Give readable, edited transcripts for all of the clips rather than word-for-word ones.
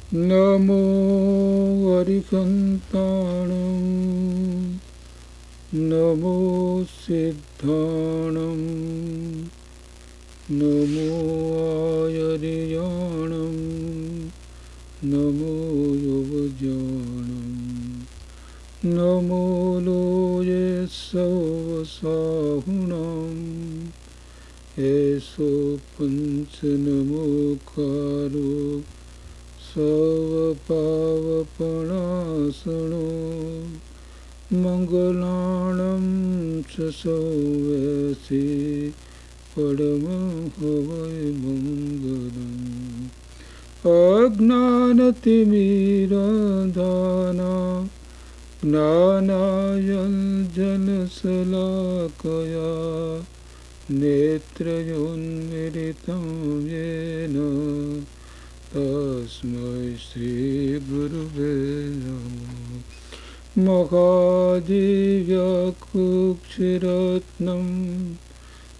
नमो हरिसन्ताणं नमो सिद्धाणं नमो आयर्याणं नमो युवजाणं नमो लोये सवसाहुणां एषो पञ्चनमोकारो सर्वपावपणासनो मङ्गलाणं च सौवेसि परमहवै मङ्गलम् अज्ञानतिमिरान्धाना ज्ञानाञ्जनशलाकया नेत्रयोन्मिलितं येन तस्मै श्रीगुरुवे नमः। महादिव्यकुक्षिरत्नं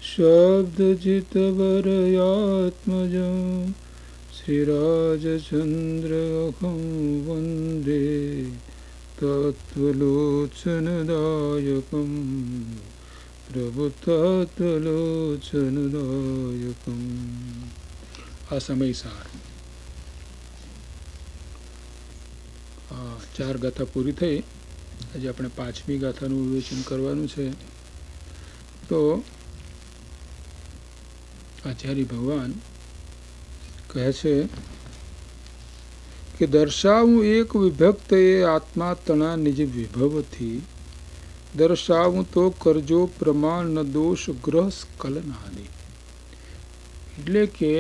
शब्दजितवरयात्मजं श्रीराजचन्द्रहं वन्दे तत्त्वलोचनदायकं प्रभुतत्त्वलोचनदायकम्। આ સમય સાર 4 ગાથા પૂરી થઈ. આજે આપણે 5મી ગાથાનું વિવેચન કરવાનું છે. તો આચાર્ય ભગવાન કહે છે કે દર્શાવું એક વિભક્ત એ આત્મા તણા નિજ વિભવથી દર્શાવું તો કરજો પ્રમાણ ન દોષ ગ્રહ સ્ખલનાદિ. એટલે કે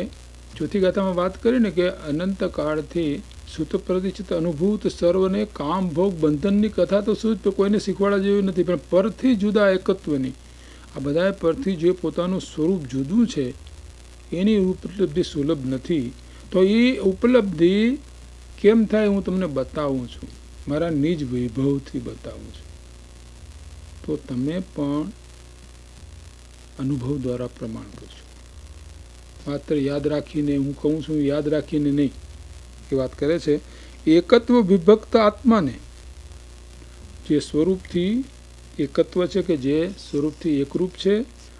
ચોથી ગાથામાં વાત કરી ને કે અનંત કાળથી સુત પ્રતિષ્ઠિત અનુભૂત સર્વને કામ ભોગ બંધનની કથા તો શું કોઈને શીખવાડવા જેવી નથી, પણ પરથી જુદા એકત્વની આ બધાએ પરથી જે પોતાનું સ્વરૂપ જુદું છે એની ઉપલબ્ધિ સુલભ નથી. તો એ ઉપલબ્ધિ કેમ થાય હું તમને બતાવું છું, મારા નિજ વૈભવથી બતાવું છું. તો તમે પણ અનુભવ દ્વારા પ્રમાણ કરશો. માત્ર યાદ રાખીને હું કહું છું યાદ રાખીને નહીં એ વાત કરે છે. એકત્વ વિભક્ત આત્માને જે સ્વરૂપથી એકત્વ છે કે જે સ્વરૂપથી એકરૂપ છે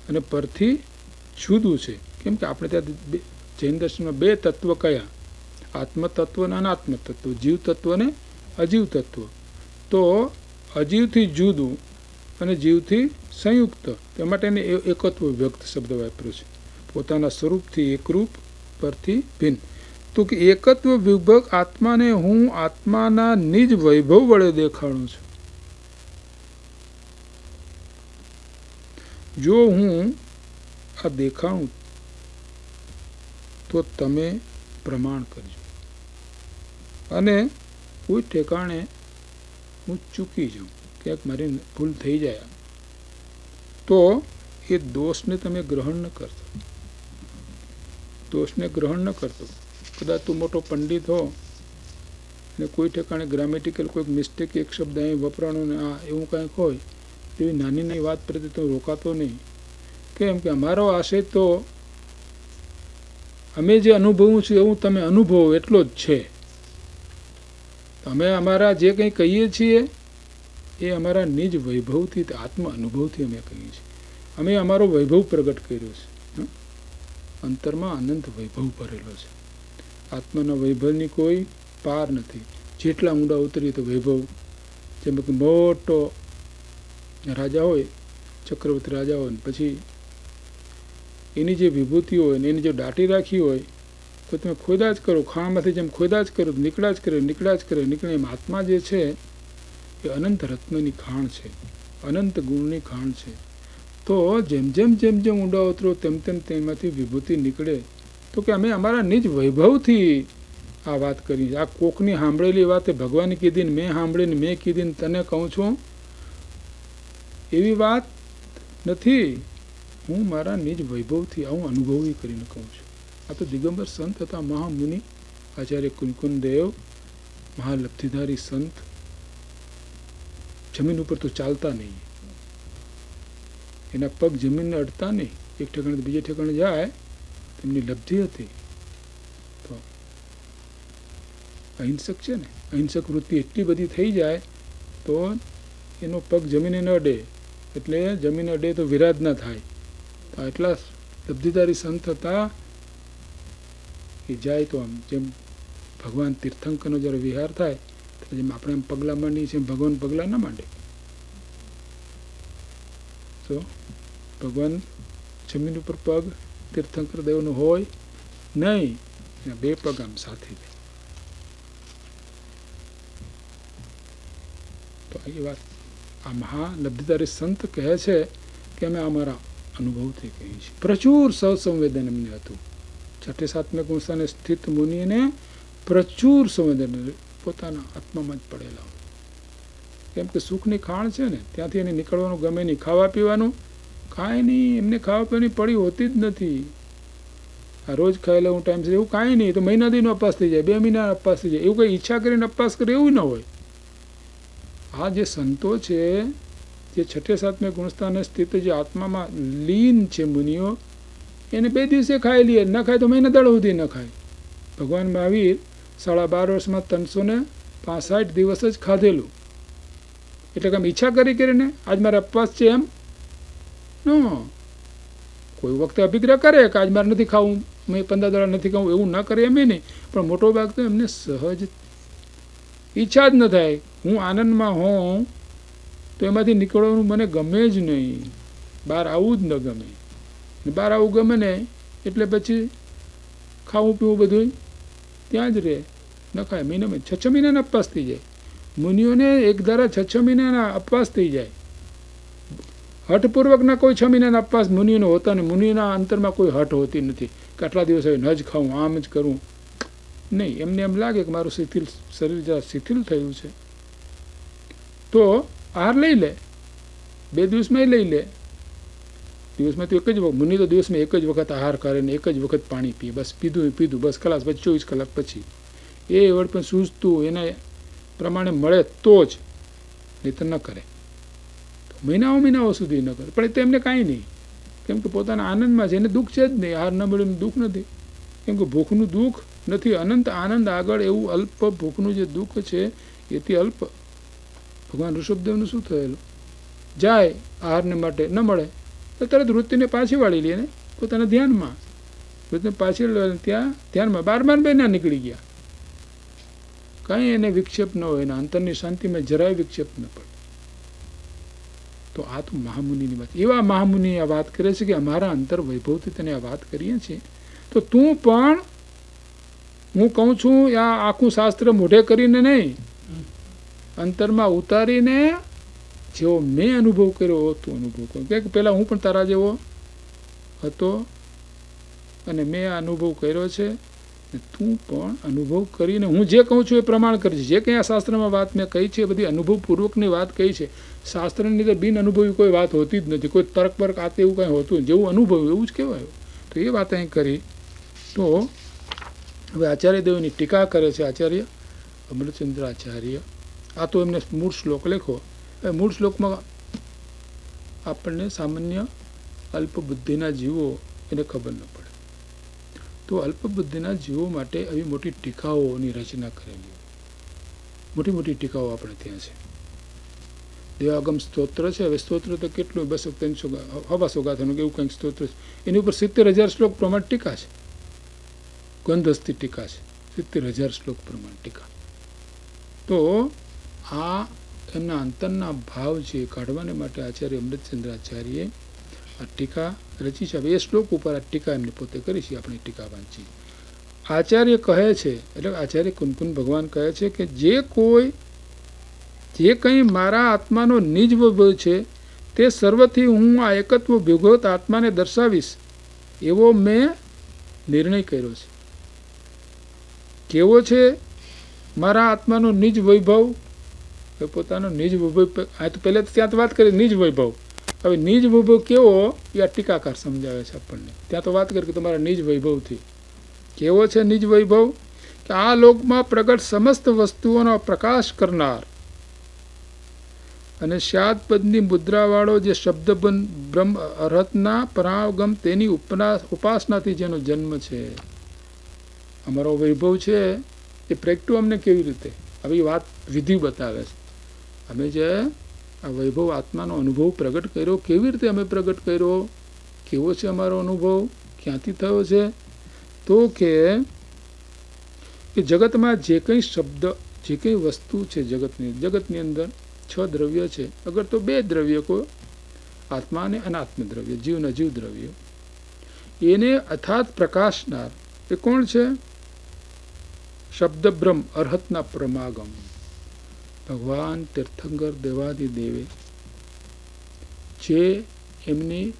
અને પરથી જુદું છે. કેમ કે આપણે ત્યાં જૈન દર્શનમાં 2 તત્વ કયા, આત્મતત્વ અને અનાત્મ તત્વ, જીવ તત્વ અને અજીવ તત્વ. તો અજીવથી જુદું અને જીવથી સંયુક્ત, તે માટે એને એકત્વ વિભક્ત શબ્દ વાપર્યો છે. પોતાના સ્વરૂપથી એકરૂપ, પરથી ભિન્ન. તો કે એકત્વ વિભક્ત આત્માને હું આત્માના નિજ વૈભવ વડે દેખાડું છું. જો હું આ દેખાડું તો તમે પ્રમાણ કરજો, અને કોઈ ઠેકાણે હું ચૂકી જાઉં, ક્યાંક મારી ભૂલ થઈ જાય તો એ દોષને તમે ગ્રહણ ન કરશો. દોષને ગ્રહણ ન કરતો. કદાચ તું મોટો પંડિત હો ને કોઈ ઠેકાણે ગ્રામેટિકલ કોઈક મિસ્ટેક એક શબ્દ અહીં વપરાણો ને આ એવું કાંઈક હોય, એવી નાની નાની વાત પ્રત્યે તો રોકાતો નહીં. કેમ કે અમારો આશય તો અમે જે અનુભવું છું એવું તમે અનુભવો એટલો જ છે. અમે અમારા જે કંઈ કહીએ છીએ એ અમારા નિજ વૈભવથી, આત્મ અનુભવથી અમે કહીએ છીએ. અમે અમારો વૈભવ પ્રગટ કર્યો છે. અંતરમાં અનંત વૈભવ ભરેલો છે. આત્માના વૈભવની કોઈ પાર નથી. જેટલા ઊંડા ઉતરીએ તો વૈભવ, જેમ કે મોટો રાજા હોય, ચક્રવર્તી રાજા હોય, પછી એની જે વિભૂતિ હોય ને એની જો દાટી રાખી હોય તો તમે ખોદા જ કરો, ખાણમાંથી જેમ ખોદા જ કરો નીકળ્યા જ કરે, નીકળ્યા જ કરે, નીકળે. એમ આત્મા જે છે એ અનંત રત્નની ખાણ છે, અનંત ગુણની ખાણ છે. તો જેમ જેમ જેમ જેમ ઊંડા ઉતરો તેમ તેમ તેમાંથી વિભૂતિ નીકળે. તો કે અમે અમારા નિજ વૈભવથી આ વાત કરી. આ કોકની સાંભળેલી વાત એ ભગવાને કીધી ને મેં સાંભળીને મેં કીધી ને તને કહું છું એવી વાત નથી. હું મારા નિજ વૈભવથી આવું અનુભવી કરીને કહું છું. આ તો દિગંબર સંત હતા, મહામુનિ આચાર્ય કુંકુનદેવ, મહાલબ્ધિધારી સંત. જમીન ઉપર તો ચાલતા નહીં, એના પગ જમીનને અડતા નહીં, એક ઠેકાણે બીજે ઠેકાણે જાય તેમની લબ્ધિ હતી. તો અહિંસક છે ને, અહિંસક વૃત્તિ એટલી બધી થઈ જાય તો એનો પગ જમીને ન અડે, એટલે જમીન અડે તો વિરાજ ન થાય. તો એટલા લબ્ધિધારી સંત હતા એ જાય તો આમ જેમ ભગવાન તીર્થંકરનો જ્યારે વિહાર થાય તો જેમ આપણે એમ પગલાં માંડીએ છીએ ભગવાન પગલાં ના માંડે. તો ભગવાન જમીન ઉપર પગ તીર્થંકર દેવનો હોય નહીં, એના બે પગ આમ સાથે દે. તો એ વાત આ મહાલબ્ધિધારી સંત કહે છે કે અમે અમારા અનુભવથી કહીએ છીએ. પ્રચુર સહસંવેદન એમને હતું. છઠ્ઠે સાતમે ગુણસ્થાને સ્થિત મુનિને પ્રચુર સંવેદન, પોતાના આત્મામાં જ પડેલા. કેમ કે સુખની ખાણ છે ને, ત્યાંથી એને નીકળવાનું ગમે નહીં. ખાવા પીવાનું કાંઈ નહીં, એમને ખાવા પીવાની પડી હોતી જ નથી. આ રોજ ખાઈ લઉં ટાઈમ છે એવું કાંઈ નહીં. તો મહિના દીનો અપવાસ થઈ જાય, 2 મહિના અપવાસ થઈ જાય, એવું કંઈ ઈચ્છા કરીને અપવાસ કરે એવું ન હોય. આ જે સંતો છે, જે છઠ્ઠે સાતમે ગુણસ્થાને સ્થિત જે આત્મામાં લીન છે મુનિઓ, એને 2 દિવસે ખાઈ લે, ન ખાય તો મહિના દાડો સુધી ન ખાય. ભગવાન મહાવીર 12.5 વર્ષમાં 365 દિવસ જ ખાધેલું. એટલે કે આમ ઈચ્છા કરીને આજ મારે અપવાસ છે એમ ન. કોઈ વખતે અભિગ્રહ કરે કે આજ મારે નથી ખાવું, મેં 15 દાડા નથી ખાવું, એવું ન કરે એમ નહીં. પણ મોટો ભાગ તો એમને સહજ ઈચ્છા જ ન થાય. હું આનંદમાં હોઉં તો એમાંથી નીકળવાનું મને ગમે જ નહીં, બહાર આવવું જ ન ગમે. બહાર આવવું ગમે ને એટલે પછી ખાવું પીવું બધું ત્યાં જ રહે, ન ખાય. મહિનામાં 6 મહિનાના અપવાસ થઈ જાય. મુનિઓને એક ધારા 6 મહિનાના અપવાસ થઈ જાય. હઠપૂર્વકના કોઈ 6 મહિનાના અપવાસ મુનિઓને હોતા ને. મુનિઓના અંતરમાં કોઈ હઠ હોતી નથી કે આટલા દિવસ હવે ન જ ખાવું, આમ જ કરું નહીં. એમને એમ લાગે કે મારું શરીર જરા શિથિલ થયું છે તો આહાર લઈ લે, 2 દિવસમાં લઈ લે. દિવસમાં તો એક જ વખત, મુનિ તો દિવસમાં એક જ વખત આહાર કરે ને એક જ વખત પાણી પીએ, બસ પીધું બસ ખલાસ. પછી 24 કલાક પછી એ વડ પણ સૂઝતું એના પ્રમાણે મળે તો જ, નહીં તો ન કરે. મહિનાઓ સુધી ન કરે. પણ તેમને કાંઈ નહીં, કેમ કે પોતાના આનંદમાં છે, એને દુઃખ છે જ નહીં. આહાર ન મળે દુઃખ નથી, કેમ કે ભૂખનું દુઃખ નથી, અનંત આનંદ આગળ. એવું અલ્પ ભૂખનું જે દુઃખ છે એથી અલ્પ. ભગવાન ઋષભદેવનું શું થયેલું? જાય આહારને માટે, ન મળે તો તરત વૃત્તિને પાછી વાળી લે ને પોતાના ધ્યાનમાં. વૃત્તિને પાછી ત્યાં ધ્યાનમાં 12 મહિના નીકળી ગયા. કાંઈ એને વિક્ષેપ ન હોય, એના અંતરની શાંતિમાં જરાય વિક્ષેપ ન પડે. તો આ તો મહામુનિની વાત. એવા મહામુનિ આ વાત કરે છે કે અમારા અંતર વૈભવથી તને આ વાત કરીએ છીએ, તો તું પણ, હું કહું છું આ આખું શાસ્ત્ર મોઢે કરીને નહીં, અંતરમાં ઉતારીને જેવો મેં અનુભવ કર્યો તું અનુભવ કરો. કે પહેલાં હું પણ તારા જેવો હતો અને મેં આ અનુભવ કર્યો છે, તું પણ અનુભવ કરીને હું જે કહું છું એ પ્રમાણ કરીશ. જે કંઈ આ શાસ્ત્રમાં વાત મેં કહી છે એ બધી અનુભવપૂર્વકની વાત કહી છે. શાસ્ત્રની અંદર બિન અનુભવી કોઈ વાત હોતી જ નથી. કોઈ તર્ક બર્ક આતે એવું કાંઈ હોતું જેવું અનુભવ્યું એવું જ કહેવાય. તો એ વાત અહીં કરી. તો હવે આચાર્ય દેવની ટીકા કરે છે આચાર્ય અમૃતચંદ્ર આચાર્ય. આ તો એમને મૂળ શ્લોક લખો. મૂળ શ્લોકમાં આપણને સામાન્ય અલ્પબુદ્ધિના જીવો એને ખબર ન પડે. તો અલ્પબુદ્ધિના જીવો માટે આવી મોટી ટીકાઓની રચના કરેલી, મોટી ટીકાઓ આપણે ત્યાં છે. દેવાગમ સ્તોત્ર છે. હવે સ્તોત્ર તો કેટલું 200-300 હવાસો ગાથાનું એવું કંઈક સ્તોત્ર છે. એની ઉપર 70,000 શ્લોક પ્રમાણ ટીકા છે. ગંધસ્થી ટીકા છે, 70,000 શ્લોક પ્રમાણ ટીકા. તો આ એમના અંતરના ભાવ છે કાઢવાને માટે આચાર્ય અમૃતચંદ્ર આચાર્યએ આ ટીકા રચી છે. એ શ્લોક ઉપર આ ટીકા એમને પોતે કરી છે. આપણે ટીકા વાંચી. આચાર્ય કહે છે, એટલે આચાર્ય કુનકુન ભગવાન કહે છે કે જે કંઈ મારા આત્માનો નિજ વૈભવ છે તે સર્વથી હું આ એકત્વ વિગત આત્માને દર્શાવીશ એવો મેં નિર્ણય કર્યો છે. કેવો છે મારા આત્માનો નિજ વૈભવ? પોતાનો નિજ વૈભવ. આ તો પહેલાં ત્યાં તો વાત કરી નિજ વૈભવ. હવે નિજ વૈભવ કેવો એ આ ટીકાકાર સમજાવે છે આપણને. ત્યાં તો વાત કરી કે તમારા નિજ વૈભવથી કેવો છે નિજ વૈભવ? કે આ લોકમાં પ્રગટ સમસ્ત વસ્તુઓનો પ્રકાશ કરનાર અને શાદપદની મુદ્રાવાળો જે શબ્દ બ્રહ્મ અરહતના પરાગમ તેની ઉપાસનાથી જેનો જન્મ છે. અમારો વૈભવ છે એ પ્રગટ્યું અમને કેવી રીતે? આવી વાત વિધિ બતાવે છે. અમે જે આ વૈભવ આત્માનો અનુભવ પ્રગટ કર્યો, કેવી રીતે અમે પ્રગટ કર્યો, કેવો છે અમારો અનુભવ, ક્યાંથી થયો છે? તો કે જગતમાં જે કંઈ શબ્દ, જે કંઈ વસ્તુ છે જગતની અંદર 6 દ્રવ્ય છે. અગર તો 2 દ્રવ્ય કો, આત્મા અને અનાત્મ દ્રવ્ય, જીવ અને અજીવ દ્રવ્ય, એને અથાત પ્રકાશનાર એ કોણ છે? શબ્દ બ્રહ્મ, અરહતના પ્રમાગમ ભગવાન તીર્થંકર દેવાદિ દેવે જે એમની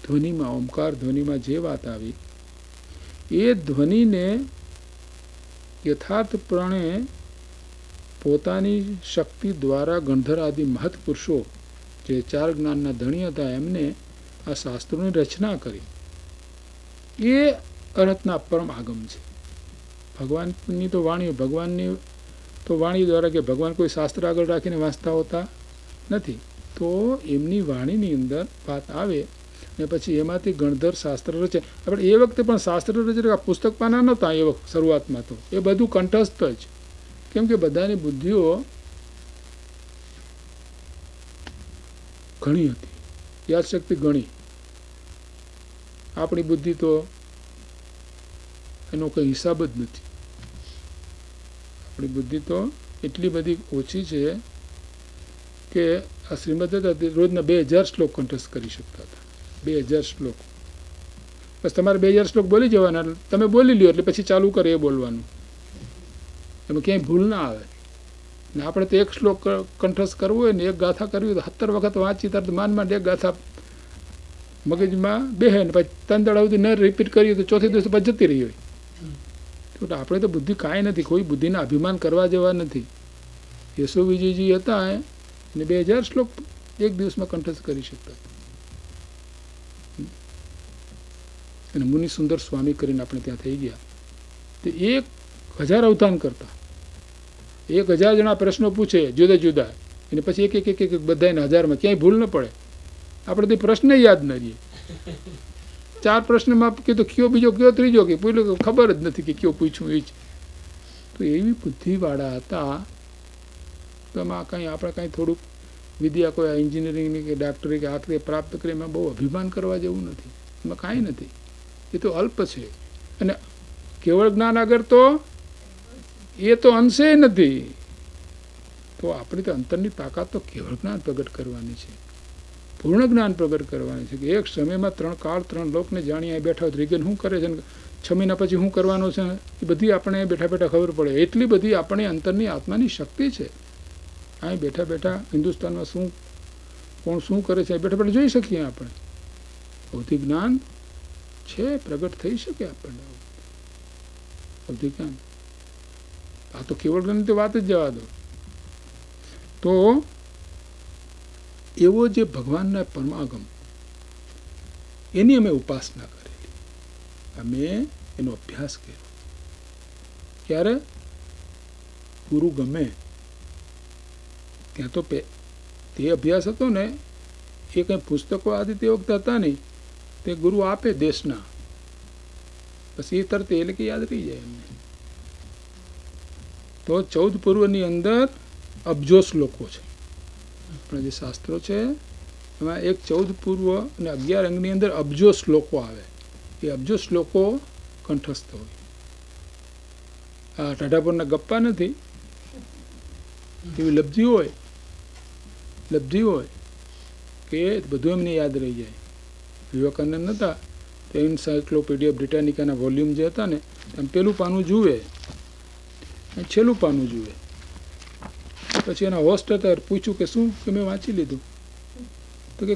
ધ્વનિમાં, ઓમકાર ધ્વનિમાં જે વાત આવી, એ ધ્વનિને યથાર્થપણે પોતાની શક્તિ દ્વારા ગણધર આદિ મહત્પુરુષો જે 4 જ્ઞાનના ધણી હતા, એમને આ શાસ્ત્રોની રચના કરી. એ અરહતના પરમ આગમ છે. ભગવાનની તો વાણી, ભગવાનની તો વાણી દ્વારા, કે ભગવાન કોઈ શાસ્ત્ર આગળ રાખીને વાંચતા હોતા નથી. તો એમની વાણીની અંદર વાત આવે ને પછી એમાંથી ગણધર શાસ્ત્ર રચે. આપણે એ વખતે પણ શાસ્ત્ર રચે, પુસ્તક પાના નહોતા એ વખત શરૂઆતમાં. તો એ બધું કંઠસ્થ જ, કેમ કે બધાની બુદ્ધિઓ ઘણી હતી, યાદશક્તિ ઘણી. આપણી બુદ્ધિ તો એનો કંઈ હિસાબ જ નથી. આપણી બુદ્ધિ તો એટલી બધી ઓછી છે કે આ શ્રીમદ હતા રોજના 2000 શ્લોક કંઠસ્થ કરી શકતા હતા. 2000 શ્લોક. બસ તમારે 2000 શ્લોક બોલી જવાના, તમે બોલી લ્યો એટલે પછી ચાલુ કરે એ બોલવાનું, એમાં ક્યાંય ભૂલ ના આવે. ને આપણે તો 1 શ્લોક કંઠસ્થ કરવો હોય ને 1 ગાથા કરવી હોય તો 17 વખત વાંચી તરત માંડ 1 ગાથા મગજમાં બેહે ને પછી 3 દાડા સુધી ન રિપીટ કરીએ તો ચોથી દિવસે પછી જતી રહી હોય. તો આપણે તો બુદ્ધિ કાંઈ નથી, કોઈ બુદ્ધિના અભિમાન કરવા જેવા નથી. યશો વિજયજી હતા એને 2000 શ્લોક 1 દિવસમાં કંઠસ્થ કરી શકતા. અને મુનિ સુંદર સ્વામી કરીને આપણે ત્યાં થઈ ગયા. તે 1000 અવધાન કરતા, 1000 જણા પ્રશ્નો પૂછે જુદા જુદા, અને પછી એક બધાને 1000માં ક્યાંય ભૂલ ન પડે. આપણે તો પ્રશ્ન યાદ ન રહીએ. 4 પ્રશ્નમાં કીધું કયો બીજો કયો ત્રીજો, કે પૂછ્યું ખબર જ નથી કે કયો પૂછ્યું એ જ. તો એવી બુદ્ધિવાળા હતા. તો એમાં કંઈ આપણે કંઈ થોડુંક વિદ્યા, કોઈ એન્જિનિયરિંગની કે ડૉક્ટરી કે આખરે પ્રાપ્ત કરી, એમાં બહુ અભિમાન કરવા જેવું નથી. એમાં કાંઈ નથી, એ તો અલ્પ છે. અને કેવળ જ્ઞાન આગળ તો એ તો અંશે નથી. તો આપણી તો અંતરની તાકાત તો કેવળ જ્ઞાન પ્રગટ કરવાની છે, પૂર્ણ જ્ઞાન પ્રગટ કરવાની છે. કે એક સમયમાં 3 કાળ 3 લોકને જાણી અહીં બેઠા ત્રિગન શું કરે છે, 6 મહિના પછી શું કરવાનું છે, એ બધી આપણે બેઠા બેઠા ખબર પડે. એટલી બધી આપણે અંતરની આત્માની શક્તિ છે. અહીં બેઠા બેઠા હિન્દુસ્તાનમાં કોણ શું કરે છે બેઠા બેઠા જોઈ શકીએ આપણે. ભૌતિક જ્ઞાન છે, પ્રગટ થઈ શકે આપણને ભૌતિક જ્ઞાન. આ તો કેવળ જ્ઞાનની તો વાત જ જવા દો. તો એવો જે ભગવાનના પરમાગમ, એની અમે ઉપાસના કરેલી, અમે એનો અભ્યાસ કર્યો. ક્યારે? ગુરુ ગમે ત્યાં. તો તે અભ્યાસ હતો ને, એ કંઈ પુસ્તકો આદિ તે વખતે હતા નહીં, તે ગુરુ આપે દેશના, પછી એ તરત એટલે કે યાદ રહી જાય એમને. તો 14 પૂર્વની અંદર અબજો શ્લોકો છે. આપણા જે શાસ્ત્રો છે એમાં 14 પૂર્વ અને 11 અંગની અંદર અબજો શ્લોકો આવે. એ અબજો શ્લોકો કંઠસ્થ હોય. આ ટાઢાપુરના ગપ્પા નથી, એવી લબ્ધિ હોય કે બધું એમને યાદ રહી જાય. વિવેકાનંદ નહોતા તો એન્સાયક્લોપીડિયા બ્રિટાનિકાના વોલ્યુમ જે હતા ને, એમ પેલું પાનું જુએ, છેલ્લું પાનું જુએ. પછી એના હોસ્ટ હતા, પૂછ્યું કે શું, કે મેં વાંચી લીધું. તો કે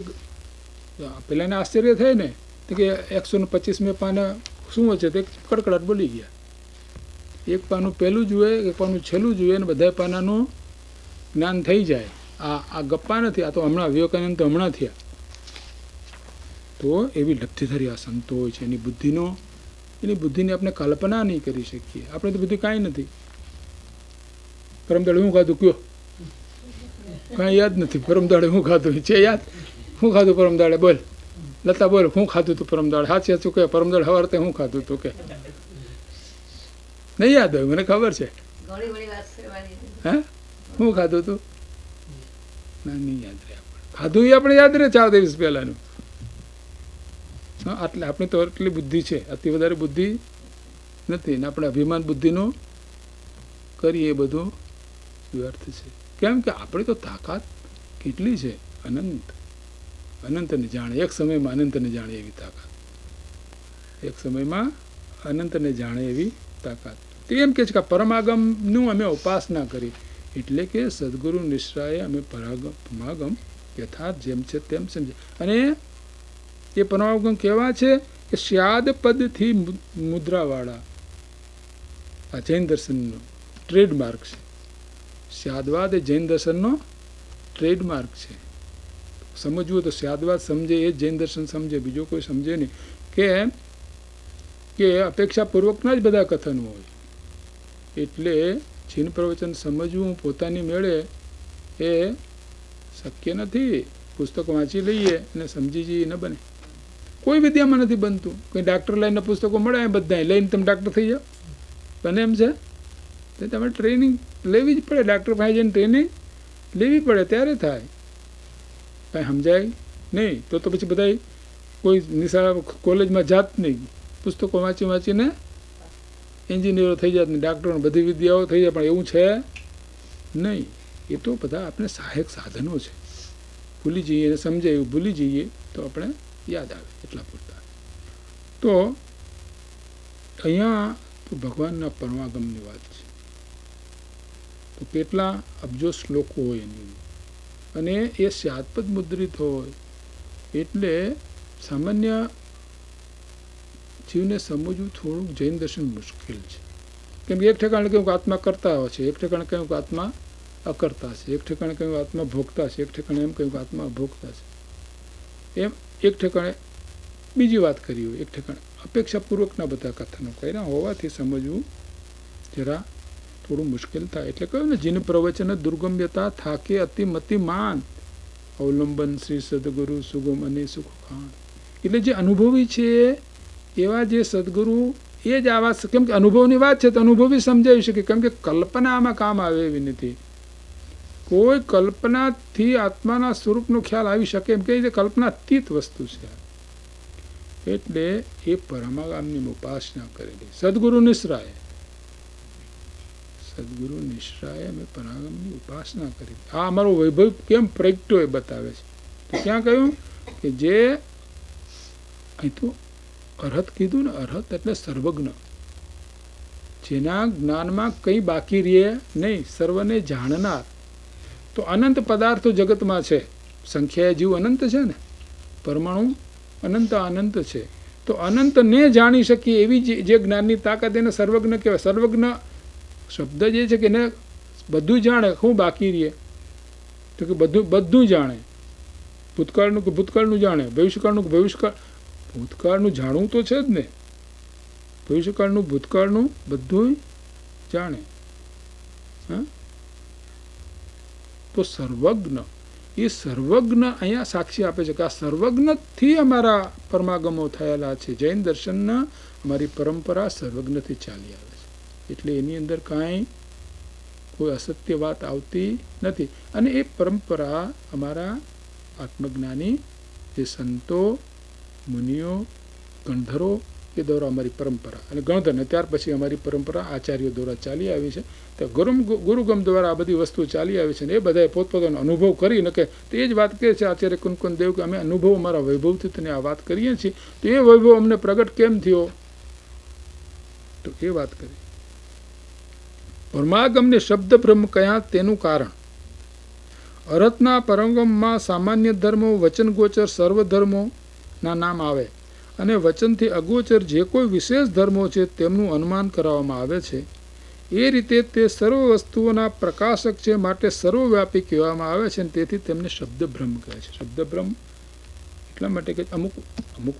પેલા એને આશ્ચર્ય થાય ને, તો કે 125 પાના શું છે, તે કડકડાટ બોલી ગયા. એક પાનું પહેલું જુએ, એક પાનું છેલ્લું જુએ, અને બધા પાનાનું જ્ઞાન થઈ જાય. આ ગપ્પા નથી, આ તો હમણાં વિવેકાનંદ તો હમણાં થયા. તો એવી લબ્ધિધારી આ સંતો હોય છે. એની બુદ્ધિની આપણે કલ્પના નહીં કરી શકીએ. આપણે તો બુદ્ધિ કાંઈ નથી. પરમદાડે શું ખાધું કયો? કાંઈ યાદ નથી. પરમદાડે શું ખાધું છે યાદ? શું ખાધું પરમદાડે? બોલ લતા, બોલ શું ખાધું તું પરમદાડે? સાચી સાચું કે પરમદાડે સવારે તે શું ખાધું તું? કે નહીં યાદ હોય, મને ખબર છે. હે શું ખાધું તું? ના, નહીં યાદ રહે. ખાધું એ આપણે યાદ રહે 4 દિવસ પહેલાનું. હા, એટલે આપણી તો એટલી બુદ્ધિ છે, અતિ વધારે બુદ્ધિ નથી ને આપણે અભિમાન બુદ્ધિનું કરીએ એ બધું વ્યર્થ છે. કેમ કે આપણી તો તાકાત કેટલી છે, અનંત. અનંતને જાણે, એક સમયમાં અનંતને જાણે એવી તાકાત, એક સમયમાં અનંતને જાણે એવી તાકાત. તો એમ કે છે કે પરમાગમનું અમે ઉપાસના કરી, એટલે કે સદગુરુ નિશ્રાએ અમે પરમાગમ યથાર્થ જેમ છે તેમ સમજે. અને એ પરમાગમ કેવા છે કે સ્યાદ પદથી મુદ્રાવાળા આ જૈન દર્શનનો ટ્રેડમાર્ક છે. સ્યાદવાદ એ જૈન દર્શનનો ટ્રેડમાર્ક છે. સમજવું તો સ્યાદવાદ સમજે એ જૈન દર્શન સમજે, બીજો કોઈ સમજે નહીં. કે અપેક્ષાપૂર્વકના જ બધા કથનો હોય. એટલે જીન પ્રવચન સમજવું પોતાની મેળે એ શક્ય નથી. પુસ્તક વાંચી લઈએ અને સમજી જઈએ ન બને. કોઈ વિદ્યામાં નથી બનતું. કંઈ ડાક્ટર લાઈનના પુસ્તકો મળે બધા લઈને તમે ડાક્ટર થઈ જાઓ, બને એમ છે? તો તમે ટ્રેનિંગ લેવી જ પડે. ડાક્ટર પાસે જઈને ટ્રેનિંગ લેવી પડે ત્યારે થાય. કાંઈ સમજાય નહીં તો પછી બધા કોઈ નિશાળા કોલેજમાં જાત નહીં, પુસ્તકો વાંચીને એન્જિનિયરો થઈ જાત ને ડાક્ટરો બધી વિદ્યાઓ થઈ જાય, પણ એવું છે નહીં. એ તો બધા આપણે સહાયક સાધનો છે. ભૂલી જઈએ અને સમજાય એવું ભૂલી જઈએ તો આપણે યાદ આવે એટલા પૂરતા. તો અહીંયા તો ભગવાનના પરમાગમની વાત છે. તો કેટલા અબજો શ્લોકો હોય એની, અને એ સ્યાદપદ મુદ્રિત હોય એટલે સામાન્ય જીવને સમજવું થોડુંક જૈન દર્શન મુશ્કેલ છે. કેમ કે એક ઠેકાણે કહ્યું કે આત્મા કરતા હોય છે, એક ઠેકાણે કહ્યું કે આત્મા અકર્તા છે, એક ઠેકાણે કહ્યું આત્મા ભોગતા છે, એક ઠેકાણે એમ કહ્યું કે આત્મા અભોગતા છે. એમ એક ઠેકાણે બીજી વાત કરી હોય, એક ઠેકાણે અપેક્ષાપૂર્વકના બધા કથનો કર્યા હોવાથી સમજવું જરા થોડું મુશ્કેલ થાય. એટલે કહ્યું ને, જીન પ્રવચન દુર્ગમ્યતા થાકે અતિમતિમાન અવલંબન શ્રી સદગુરુ સુગમ અને સુખખાન. એટલે જે અનુભવી છે એવા જે સદગુરુ એ જ આવા, કેમ કે અનુભવની વાત છે તો અનુભવી સમજાવી શકે. કેમ કે કલ્પના આમાં કામ આવે એવી નથી. કોઈ કલ્પનાથી આત્માના સ્વરૂપનો ખ્યાલ આવી શકે એમ કે કલ્પનાતીત વસ્તુ છે. એટલે એ પરમાગામની ઉપાસના કરેલી સદગુરુ નિશ્રાએ અમે પરમાગમની ઉપાસના કરી. આ અમારો વૈભવ કેમ પ્રગટ્યો એ બતાવે છે. તો ક્યાં કહ્યું કે જે અહીં તો અરહત કીધું ને, અરહત એટલે સર્વજ્ઞ, જેના જ્ઞાનમાં કંઈ બાકી રહે નહીં, સર્વને જાણનાર. તો અનંત પદાર્થો જગતમાં છે, સંખ્યાએ જીવ અનંત છે ને, પરમાણુ અનંત છે. તો અનંતને જાણી શકીએ એવી જે જ્ઞાનની તાકાત એને સર્વજ્ઞ કહેવાય. સર્વજ્ઞ શબ્દ જે છે કે એને બધું જાણે. શું બાકી રહે તો કે બધું જાણે. ભૂતકાળનું કે ભૂતકાળનું જાણે, ભવિષ્યકાળનું કે ભવિષ્યકાળ. ભૂતકાળનું જાણવું તો છે જ ને, ભવિષ્યકાળનું ભૂતકાળનું બધું જાણે. હા, તો સર્વજ્ઞ, એ સર્વજ્ઞ અહીંયા સાક્ષી આપે છે કે આ સર્વજ્ઞથી અમારા પરમાગમો થયેલા છે. જૈન દર્શનના અમારી પરંપરા સર્વજ્ઞથી ચાલી આવે છે. એટલે એની અંદર કાંઈ કોઈ અસત્ય વાત આવતી નથી. અને એ પરંપરા અમારા આત્મજ્ઞાની જે સંતો, મુનિઓ, ગણધરો એ દ્વારા અમારી પરંપરા, અને ગણધર ત્યાર પછી અમારી પરંપરા આચાર્યો દ્વારા ચાલી આવી છે. તો ગુરુગમ દ્વારા આ બધી વસ્તુ ચાલી આવી છે. ને એ બધાએ પોતપોતાનો અનુભવ કરીને કે તો એ જ વાત કહે છે આચાર્ય કુંકુન દેવ કે અમે અનુભવ અમારા વૈભવથી તને આ વાત કરીએ છીએ. તો એ વૈભવ અમને પ્રગટ કેમ થયો? તો એ વાત કરી. પરમાગમને શબ્દ બ્રહ્મ કયા તેનું કારણ. અરહતના પરમગમમાં સામાન્ય ધર્મો, વચન ગોચર સર્વ ધર્મોના નામ આવે, અને વચનથી અગોચર જે કોઈ વિશેષ ધર્મો છે તેમનું અનુમાન કરવામાં આવે છે. એ રીતે તે સર્વ વસ્તુઓના પ્રકાશક છે, માટે સર્વવ્યાપી કહેવામાં આવે છે. અને તેથી તેમને શબ્દબ્રહ્મ કહે છે. શબ્દબ્રહ્મ એટલા માટે કે અમુક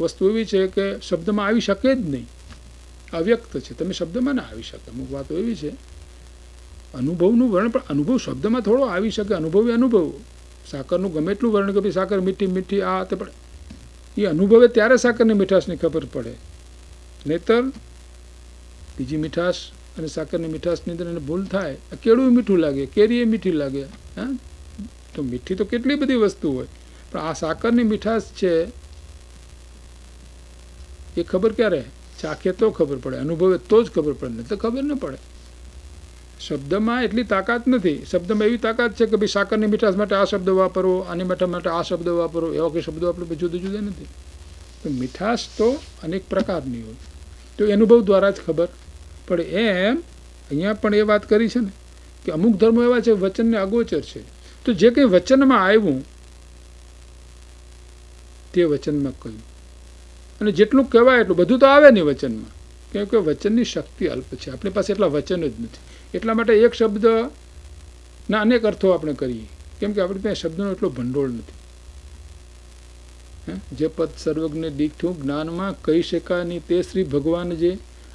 વસ્તુ એવી છે કે શબ્દમાં આવી શકે જ નહીં, અવ્યક્ત છે, તમે શબ્દમાં ના આવી શકે. અમુક વાતો એવી છે અનુભવનું વર્ણન, પણ અનુભવ શબ્દમાં થોડો આવી શકે. અનુભવ એ અનુભવ. સાકરનું ગમે એટલું વર્ણન કે ભાઈ સાકર મીઠી મીઠી આ તે, પણ એ અનુભવે ત્યારે સાકરની મીઠાશની ખબર પડે, નહીતર બીજી મીઠાશ અને સાકરની મીઠાશની અંદર એને ભૂલ થાય. કેળું મીઠું લાગે, કેરી મીઠી લાગે. હા, તો મીઠી તો કેટલી બધી વસ્તુ હોય, પણ આ સાકરની મીઠાશ છે એ ખબર ક્યારે? ચાખે તો ખબર પડે, અનુભવે તો જ ખબર પડે, નહીં તો ખબર ન પડે. શબ્દમાં એટલી તાકાત નથી. શબ્દમાં એવી તાકાત છે કે ભાઈ સાકરની મીઠાશ માટે આ શબ્દ વાપરવો, આની માટે આ શબ્દ વાપરવો, એવા કંઈ શબ્દો આપણે જુદા જુદા નથી. તો મીઠાશ તો અનેક પ્રકારની હોય, તો અનુભવ દ્વારા જ ખબર પડે. એમ અહીંયા પણ એ વાત કરી છે ને કે અમુક ધર્મો એવા છે વચનને અગોચર છે. તો જે કંઈ વચનમાં આવ્યું તે વચનમાં કહ્યું, અને જેટલું કહેવાય એટલું બધું તો આવે નહીં વચનમાં, કેમ કે વચનની શક્તિ અલ્પ છે. આપણી પાસે એટલા વચન જ નથી. એટલા માટે એક શબ્દના અનેક અર્થો આપણે કરીએ, કેમ કે આપણી પાસે શબ્દનો એટલો ભંડોળ નથી. જે પદ સર્વજ્ઞ દીઠું જ્ઞાનમાં કહી શકાય નહીં તે શ્રી ભગવાન જે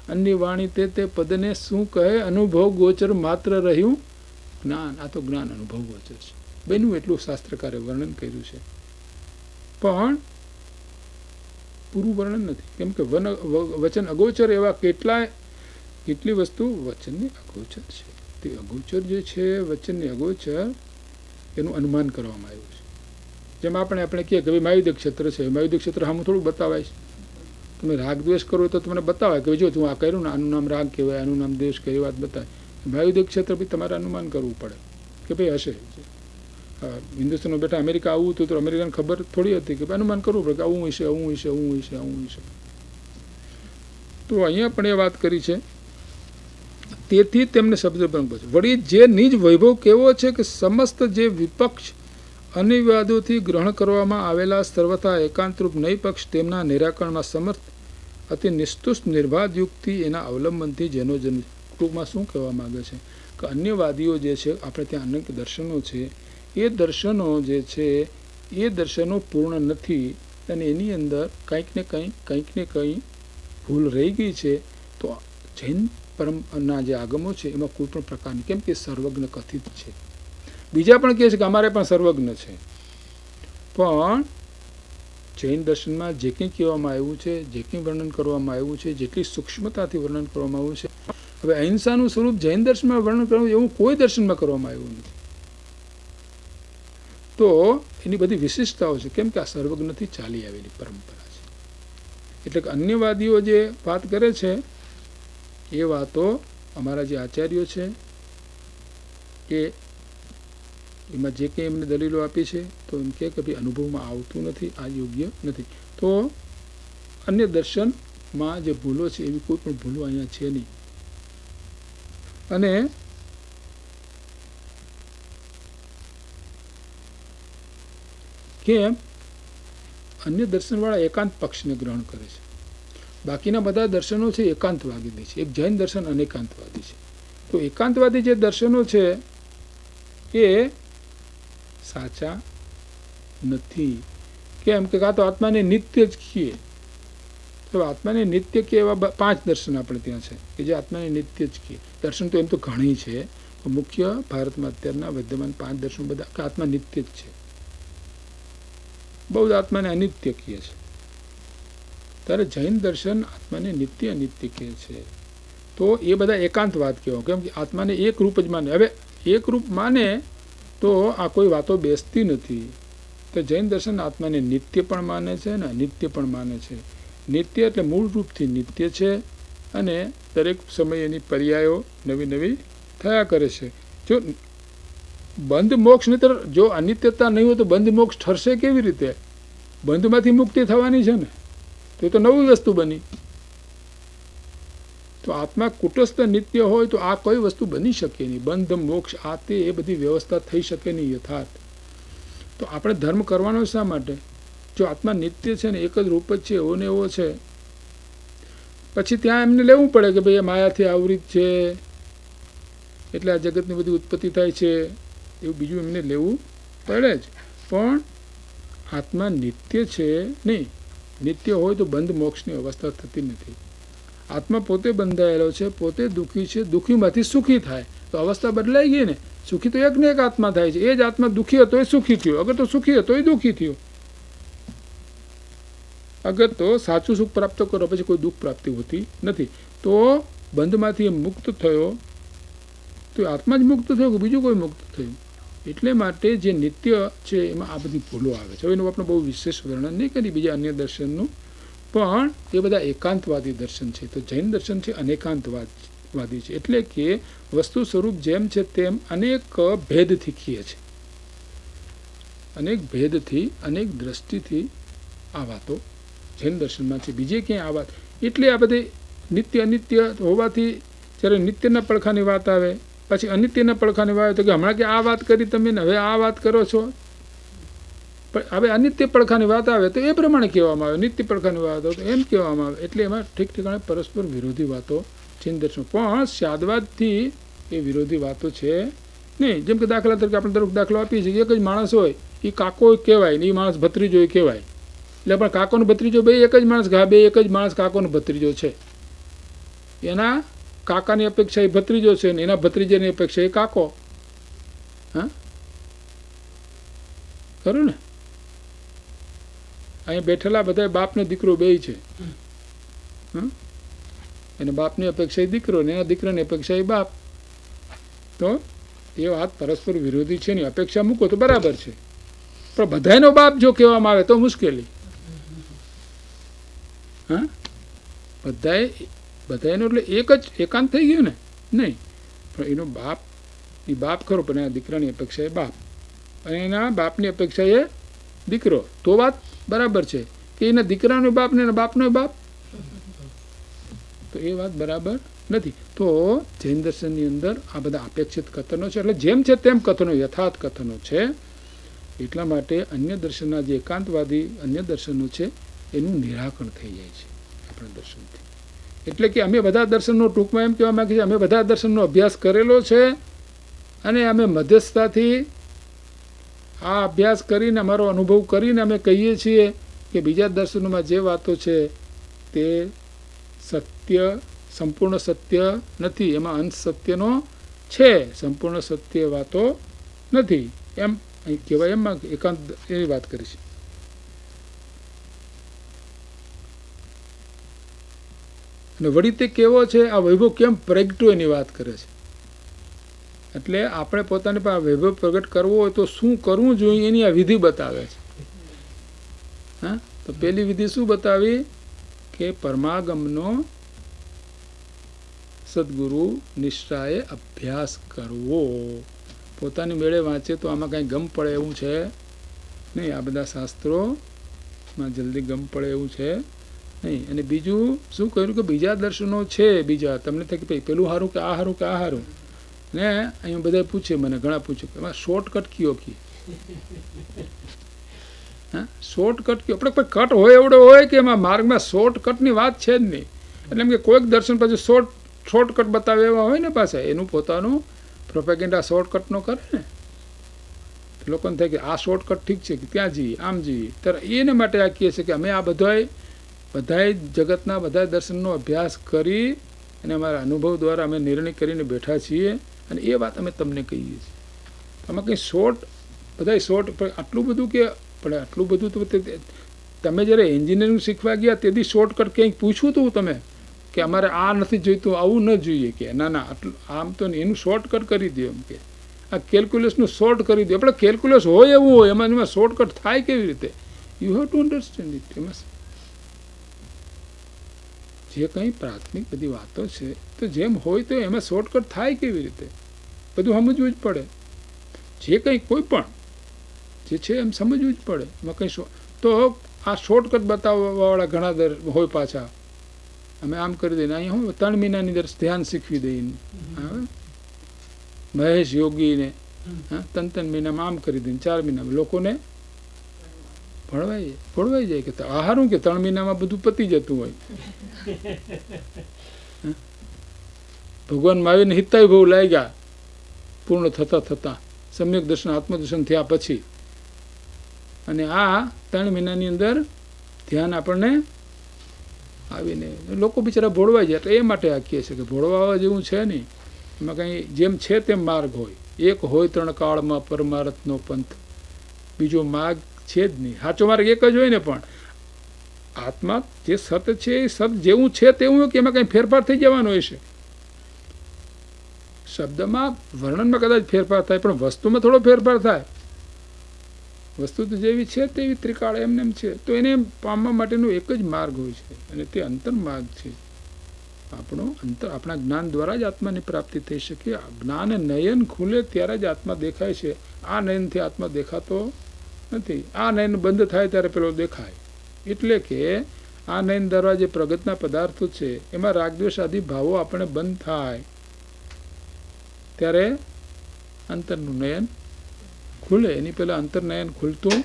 અન્ય વાણી તે પદને શું કહે? અનુભવ ગોચર માત્ર રહ્યું જ્ઞાન. આ તો જ્ઞાન અનુભવ ગોચર છે. બેનું એટલું શાસ્ત્રકારે વર્ણન કર્યું છે, પણ પૂરું વર્ણન નથી. કેમ કે વચન અગોચર એવા કેટલી વસ્તુ વચનની અગોચર છે. તે અગોચર જે છે વચનની અગોચર, એનું અનુમાન કરવામાં આવ્યું છે. જેમ આપણે કહીએ કે ભાઈ માયુદ્ય ક્ષેત્ર છે, માયુદ્ય ક્ષેત્ર આમ થોડુંક બતાવાય છે. તમે રાગ દ્વેષ કરો તો તમને બતાવાય કે જો તું આ કર્યું ને આનું નામ રાગ કહેવાય, આનું નામ દ્વેષ કહેવાય, વાત બતાવે. માયુદ્ય ક્ષેત્ર બી તમારે અનુમાન કરવું પડે કે ભાઈ હશે. હિન્દુસ્તાનમાં બેઠા અમેરિકા આવવું હતું તો અમેરિકાને ખબર થોડી હતી કે અનુમાન કરવું પડે કે આવું હશે, આવું હશે, આવું હશે, આવું હશે. તો અહીંયા પણ એ વાત કરી છે. તેથી તેમને શબ્દ પણ વળી જે નિજ વૈભવ કેવો છે કે સમસ્ત જે વિપક્ષ અનિવાદોથી ગ્રહણ કરવામાં આવેલા સર્વથા એકાંતરૂપ નહીં પક્ષ તેમના નિરાકરણમાં સમર્થ અતિ નિસ્તુષ્ટ નિર્બાધ યુક્તિ એના અવલંબનથી જેનો જન્મ. ટૂંકમાં શું કહેવા માગે છે કે અન્યવાદીઓ જે છે, આપણે ત્યાં અનેક દર્શનો છે, એ દર્શનો જે છે એ દર્શનો પૂર્ણ નથી, અને એની અંદર કંઈક ને કંઈ ભૂલ રહી ગઈ છે. તો જૈન પરમના જે આગમો છે એમાં કોઈ પણ પ્રકારની, કેમ કે સર્વજ્ઞ કથિત છે. બીજા પણ કહે છે કે અમારે પણ સર્વજ્ઞ છે, પણ જૈન દર્શનમાં જે કંઈ કહેવામાં આવ્યું છે, જે કંઈ વર્ણન કરવામાં આવ્યું છે, જેટલી સૂક્ષ્મતાથી વર્ણન કરવામાં આવ્યું છે, હવે અહિંસાનું સ્વરૂપ જૈન દર્શનમાં વર્ણન કરવું એવું કોઈ દર્શનમાં કરવામાં આવ્યું નથી. તો એની બધી વિશિષ્ટતાઓ છે, કેમ કે આ સર્વજ્ઞથી ચાલી આવેલી પરંપરા છે. એટલે કે અન્યવાદીઓ જે વાત કરે છે એ વાતો અમારા જે આચાર્યો છે એ એમાં જે કંઈ એમને દલીલો આપી છે તો એમ કે ભાઈ અનુભવમાં આવતું નથી, આ યોગ્ય નથી. તો અન્ય દર્શનમાં જે ભૂલો છે એવી કોઈ પણ ભૂલો અહીંયા છે નહીં. અને કેમ અન્ય દર્શનવાળા એકાંત પક્ષને ગ્રહણ કરે છે, બાકીના બધા દર્શનો છે એકાંતવાદી છે. એક જૈન દર્શન અનેકાંતવાદી છે. તો એકાંતવાદી જે દર્શનો છે એ સાચા નથી. કેમ કે કાં તો આત્માને નિત્ય જ કહીએ, તો આત્માને નિત્ય કે એવા 5 દર્શન આપણે ત્યાં છે કે જે આત્માને નિત્ય જ કહીએ. દર્શન તો એમ તો ઘણી છે, મુખ્ય ભારતમાં અત્યારના વિદ્યમાન 5 દર્શન બધા કે આત્મા નિત્ય જ છે. બહુ આત્માને અનિત્ય કહે છે, ત્યારે જૈન દર્શન આત્માને નિત્ય અનિત્ય કહે છે. તો એ બધા એકાંતવાદ કહેવાય, કેમ કે આત્માને એક રૂપ જ માને. હવે એક રૂપ માને તો આ કોઈ વાતો બેસતી નથી. તો જૈન દર્શન આત્માને નિત્ય પણ માને છે અને અનિત્ય પણ માને છે. નિત્ય એટલે મૂળ રૂપથી નિત્ય છે, અને દરેક સમયે એની પર્યાયો નવી નવી થયા કરે છે. જો બંધ મોક્ષ નહીતર જો અનિત્યતા નહીં હોય તો બંધ મોક્ષ ઠરશે કેવી રીતે? બંધમાંથી મુક્તિ થવાની છે ને, તો એ તો નવી વસ્તુ બની. તો આત્મા કુટસ્થ નિત્ય હોય તો આ કોઈ વસ્તુ બની શકે નહીં. બંધ મોક્ષ આ તે એ બધી વ્યવસ્થા થઈ શકે નહીં યથાર્થ. તો આપણે ધર્મ કરવાનો શા માટે? જો આત્મા નિત્ય છે ને એક જ રૂપ જ છે, એવો ને એવો છે, પછી ત્યાં એમને લેવું પડે કે ભાઈ એ માયાથી આવૃત છે એટલે આ જગતની બધી ઉત્પત્તિ થાય છે, એવું બીજું એમને લેવું પડે જ. પણ આત્મા નિત્ય છે નહીં. નિત્ય હોય તો બંધ મોક્ષની અવસ્થા થતી નથી. આત્મા પોતે બંધાયેલો છે, પોતે દુઃખી છે, દુઃખીમાંથી સુખી થાય તો અવસ્થા બદલાઈ ગઈ ને. સુખી તો એક ને એક આત્મા થાય છે. એ જ આત્મા દુઃખી હતો એ સુખી થયો, અગર તો સુખી હતો એ દુઃખી થયો. અગર તો સાચું સુખ પ્રાપ્ત કરો પછી કોઈ દુઃખ પ્રાપ્તિ હોતી નથી. તો બંધમાંથી મુક્ત થયો તો આત્મા જ મુક્ત થયો કે બીજું કોઈ મુક્ત થયું? એટલે માટે જે નિત્ય છે એમાં આ બધી ભૂલો આવે છે. હવે એનું આપણે બહુ વિશેષ વર્ણન નહીં કરી બીજા અન્ય દર્શનનું, પણ એ બધા એકાંતવાદી દર્શન છે. તો જૈન દર્શન છે અનેકાંતવાદી છે, એટલે કે વસ્તુ સ્વરૂપ જેમ છે તેમ અનેક ભેદથી ખીએ છે, અનેક ભેદથી અનેક દ્રષ્ટિથી આ વાતો જૈન દર્શનમાં છે. બીજે ક્યાંય આ વાત એટલે આ બધી નિત્ય અનિત્ય હોવાથી જ્યારે નિત્યના પડખાની વાત આવે પછી અનિત્યના પડખાની વાત તો કે હમણાં કે આ વાત કરી તમે ને હવે આ વાત કરો છો. પણ હવે અનિત્ય પડખાની વાત આવે તો એ પ્રમાણે કહેવામાં આવે, નિત્ય પડખાની વાત આવે તો એમ કહેવામાં આવે. એટલે એમાં ઠીક ઠેકાણે પરસ્પર વિરોધી વાતો જૈન દર્શન. પણ સ્યાદવાદથી એ વિરોધી વાતો છે નહીં. જેમ કે દાખલા તરીકે આપણે દરેક દાખલો આપીએ છીએ, એક જ માણસ હોય એ કાકો કહેવાય ને એ માણસ ભત્રીજો કહેવાય. એટલે પણ કાકોનો ભત્રીજો બે એક જ માણસ, બે એક જ માણસ કાકોનો ભત્રીજો છે. એના કાકાની અપેક્ષા એ ભત્રીજો છે ને એના ભત્રીજાની અપેક્ષા એ કાકો. હા, ખરું ને? અહીંયા બેઠેલા બધા બાપને દીકરો બે છે. એને બાપની અપેક્ષા એ દીકરો ને એના દીકરાની અપેક્ષા એ બાપ. તો એ વાત પરસ્પર વિરોધી છે ને અપેક્ષા મૂકો તો બરાબર છે, પણ બધાનો બાપ જો કહેવામાં આવે તો મુશ્કેલી. હા, બધાનો એટલે એક જ એકાંત થઈ ગયું ને? નહીં, પણ એનો બાપ એ બાપ ખરો, પણ એના દીકરાની અપેક્ષા એ બાપ અને એના બાપની અપેક્ષા એ દીકરો. તો વાત બરાબર છે કે એના દીકરાનો બાપ ને એના બાપનો બાપ, તો એ વાત બરાબર નથી. તો જૈન દર્શનની અંદર આ બધા અપેક્ષિત કથનો છે, એટલે જેમ છે તેમ કથનો, યથાર્થ કથનો છે. એટલા માટે અન્ય દર્શનના જે એકાંતવાદી અન્ય દર્શનો છે એનું નિરાકરણ થઈ જાય છે આપણા દર્શનથી. એટલે કે અમે બધા દર્શનનો ટૂંકમાં એમ કહેવા માંગીએ છીએ, અમે બધા દર્શનનો અભ્યાસ કરેલો છે અને અમે મધ્યસ્થતાથી આ અભ્યાસ કરીને અમારો અનુભવ કરીને અમે કહીએ છીએ કે બીજા દર્શનોમાં જે વાતો છે તે સત્ય, સંપૂર્ણ સત્ય નથી, એમાં અંશ સત્યનો છે, સંપૂર્ણ સત્ય વાતો નથી. એમ અહીં કહેવાય, એમાં એકાંત એની વાત કરી છે. અને વળી તે કેવો છે, આ વૈભવ કેમ પ્રગટ્યો એની વાત કરે છે. એટલે આપણે પોતાની પાસે વૈભવ પ્રગટ કરવો હોય તો શું કરવું જોઈએ એની આ વિધિ બતાવે છે. હા, તો પેલી વિધિ શું બતાવી કે પરમાગમનો સદગુરુ નિષ્ઠાએ અભ્યાસ કરવો. પોતાની મેળે વાંચે તો આમાં કાંઈ ગમ પડે એવું છે નહીં, આ બધા શાસ્ત્રોમાં જલ્દી ગમ પડે એવું છે નહીં. અને બીજું શું કહ્યું કે બીજા દર્શનો છે, બીજા તમને થાય કે ભાઈ પેલું સારું કે આ સારું કે આ સારું ને અહીંયા બધા પૂછે, મને ઘણા પૂછ્યું કે એમાં શોર્ટકટ કયો કી? હા, શોર્ટકટ કયો? આપણે કોઈ કટ હોય એવડો હોય કે એમાં માર્ગમાં શોર્ટકટની વાત છે જ નહીં. એટલે એમ કે કોઈક દર્શન પછી શોર્ટકટ બતાવે એવા હોય ને પાછા, એનું પોતાનું પ્રોપેગેન્ડા શોર્ટકટનો કરે ને. લોકોને થાય કે આ શોર્ટકટ ઠીક છે કે ત્યાં જઈએ આમ જઈએ, ત્યારે એને માટે આ કહે છે કે અમે આ બધાય જગતના બધા દર્શનનો અભ્યાસ કરી અને અમારા અનુભવ દ્વારા અમે નિર્ણય કરીને બેઠા છીએ અને એ વાત અમે તમને કહીએ છીએ. આમાં કંઈ બધાય શોર્ટ આટલું બધું કે પણ આટલું બધું તો તમે જ્યારે એન્જિનિયરિંગ શીખવા ગયા તેથી શોર્ટકટ કંઈક પૂછ્યું હતું તમે કે અમારે આ નથી જોઈતું, આવું ન જોઈએ કે ના આટલું આમ તો એનું શોર્ટકટ કરી દો. એમ કે આ કેલ્ક્યુલસનું શોર્ટ કરી દો. આપણે કેલ્ક્યુલસ હોય એવું હોય, એમાં શોર્ટકટ થાય કેવી રીતે? You have to understand it. એમાં જે કંઈ પ્રાથમિક બધી વાતો છે તો જેમ હોય તો એમાં શોર્ટકટ થાય કેવી રીતે બધું સમજવું જ પડે. જે કંઈ કોઈ પણ જે છે એમ સમજવું જ પડે. એમાં કંઈ તો આ શોર્ટકટ બતાવવાવાળા ઘણા હોય પાછા. અમે આમ કરી દઈએ અહીંયા હું 3 મહિનાની અંદર ધ્યાન શીખવી દઈને હવે મહેશ યોગીને 3 મહિનામાં આમ કરી દઈને 4 મહિનામાં લોકોને ભળવાઈ જાય કે આહારું કે 3 મહિનામાં બધું પતી જતું હોય. ભગવાન મહાવીરને હિતાય બહુ લાગ્યા પૂર્ણ થતા સમ્યક દર્શન આત્મદર્શન થયા પછી. અને આ 3 મહિનાની અંદર ધ્યાન આપણને આવીને લોકો બિચારા ભોળવાઈ જાય. એટલે એ માટે આ કહે છે કે ભોળવા જેવું છે નહીં, એમાં કંઈ જેમ છે તેમ માર્ગ હોય. એક હોય 3 કાળમાં પરમાર્થનો પંથ, બીજો માર્ગ છે જ નહીં. સાચો માર્ગ એક જ હોય ને, પણ આત્મા જે સત છે એ સત જેવું છે તેવું કે એમાં કંઈ ફેરફાર થઈ જવાનો હશે. શબ્દમાં વર્ણનમાં કદાચ ફેરફાર થાય પણ વસ્તુમાં થોડો ફેરફાર થાય. વસ્તુ તો જેવી છે તેવી ત્રિકાળ એમને એમ છે. તો એને પામવા માટેનો એક જ માર્ગ હોય છે અને તે અંતર માર્ગ છે. આપણો અંતર આપણા જ્ઞાન દ્વારા જ આત્માની પ્રાપ્તિ થઈ શકે. જ્ઞાન નયન ખુલે ત્યારે જ આત્મા દેખાય છે. આ નયનથી આત્મા દેખાતો નથી. આ નયન બંધ થાય ત્યારે પેલો દેખાય. એટલે કે આ નયન દ્વારા જે પ્રગટના પદાર્થો છે એમાં રાગદ્વેષ આદિ ભાવો આપણે બંધ થાય ત્યારે અંતરનું નયન ખુલે. એની પહેલાં અંતરનયન ખુલતું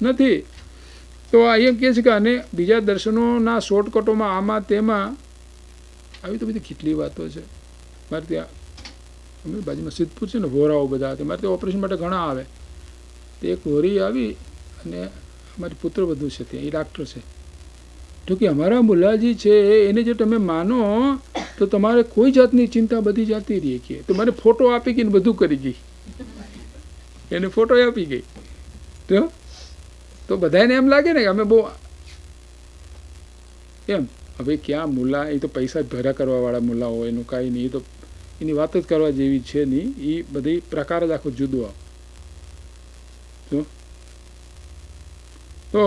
નથી. તો આ એમ કહે છે કે અને બીજા દર્શનોના શોર્ટકટોમાં આમાં તેમાં આવી તો બધી કેટલી વાતો છે. મારે ત્યાં અમે બાજુમાં સિદ્ધપુર છે ને, વોરાઓ બધા હતા. મારે ત્યાં ઓપરેશન માટે ઘણા આવે. તે એક વોરી આવી અને અમારી પુત્રવધુ છે ત્યાં, એ ડાક્ટર છે. તો કે અમારા મુલ્લાજી છે એને જો તમે માનો તો તમારે કોઈ જાતની ચિંતા બધી જાતી રહી કે. તો મને ફોટો આપી ગઈ ને બધું કરી ગઈ. એને ફોટો આપી ગઈ. તો બધાને એમ લાગે ને કે અમે બહુ એમ. હવે ક્યાં મુલ્લા, એ તો પૈસા ભેરા કરવાવાળા મુલ્લા હોય, એનું કાંઈ નહીં. એ તો એની વાત જ કરવા જેવી છે નહીં. એ બધી પ્રકાર જ આખો જુદો આવે. તો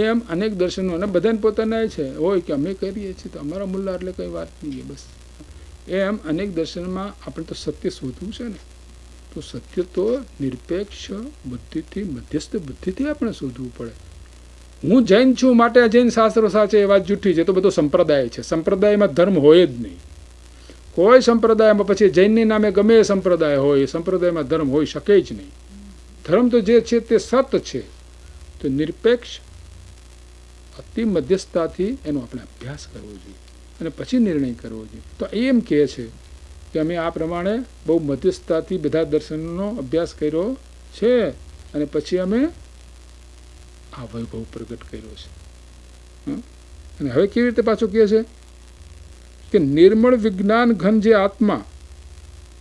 એમ અનેક દર્શનો અને બધાને પોતાના છે હોય કે અમે કરીએ છીએ તો અમારા મુલ્લા એટલે કંઈ વાત નહીં. બસ એમ અનેક દર્શનમાં આપણે તો સત્ય શોધવું છે ને. તો સત્ય તો નિરપેક્ષ બુદ્ધિથી, મધ્યસ્થ બુદ્ધિથી આપણે શોધવું પડે. હું જૈન છું માટે આ જૈન શાસ્ત્રો સાચે એ વાત જૂઠી છે. તો બધો સંપ્રદાય છે. સંપ્રદાયમાં ધર્મ હોય જ નહીં. કોઈ સંપ્રદાયમાં પછી જૈનની નામે ગમે એ સંપ્રદાય હોય, એ સંપ્રદાયમાં ધર્મ હોઈ શકે જ નહીં. ધર્મ તો જે છે તે સત છે. તો નિરપેક્ષ અતિ મધ્યસ્થતાથી એનો આપણે અભ્યાસ કરવો જોઈએ અને પછી નિર્ણય કરવો જોઈએ. તો એમ કહે છે કે અમે આ પ્રમાણે બહુ મધ્યસ્થતાથી બધા દર્શનનો અભ્યાસ કર્યો છે અને પછી અમે આ વૈભવ પ્રગટ કર્યો છે. અને હવે કેવી રીતે પાછું કહે છે કે નિર્મળ વિજ્ઞાન ઘન જે આત્મા,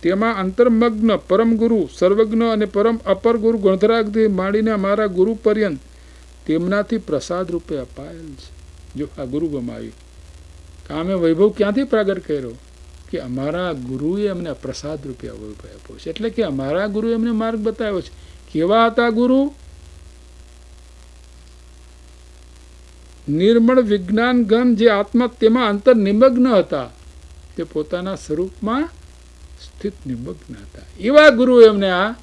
તેમાં અંતર્મગ્ન પરમ ગુરુ સર્વજ્ઞ અને પરમ અપર ગુરુ ગણધરાગથી માંડીને અમારા ગુરુ પર્યંત તેમનાથી પ્રસાદ રૂપે અપાયેલ છે. જો આ ગુરુ ગમાવ્યું કે અમે વૈભવ ક્યાંથી પ્રગટ કર્યો? કે અમારા ગુરુએ અમને પ્રસાદ રૂપે વૈભવ આપ્યો છે. એટલે કે અમારા ગુરુએ અમને માર્ગ બતાવ્યો છે. કેવા હતા ગુરુ? નિર્મળ વિજ્ઞાન ઘન જે આત્મા, તેમાં અંતર નિમગ્ન હતા. તે પોતાના સ્વરૂપમાં સ્થિત નિમગ્ન હતા. એવા ગુરુએ અમને આ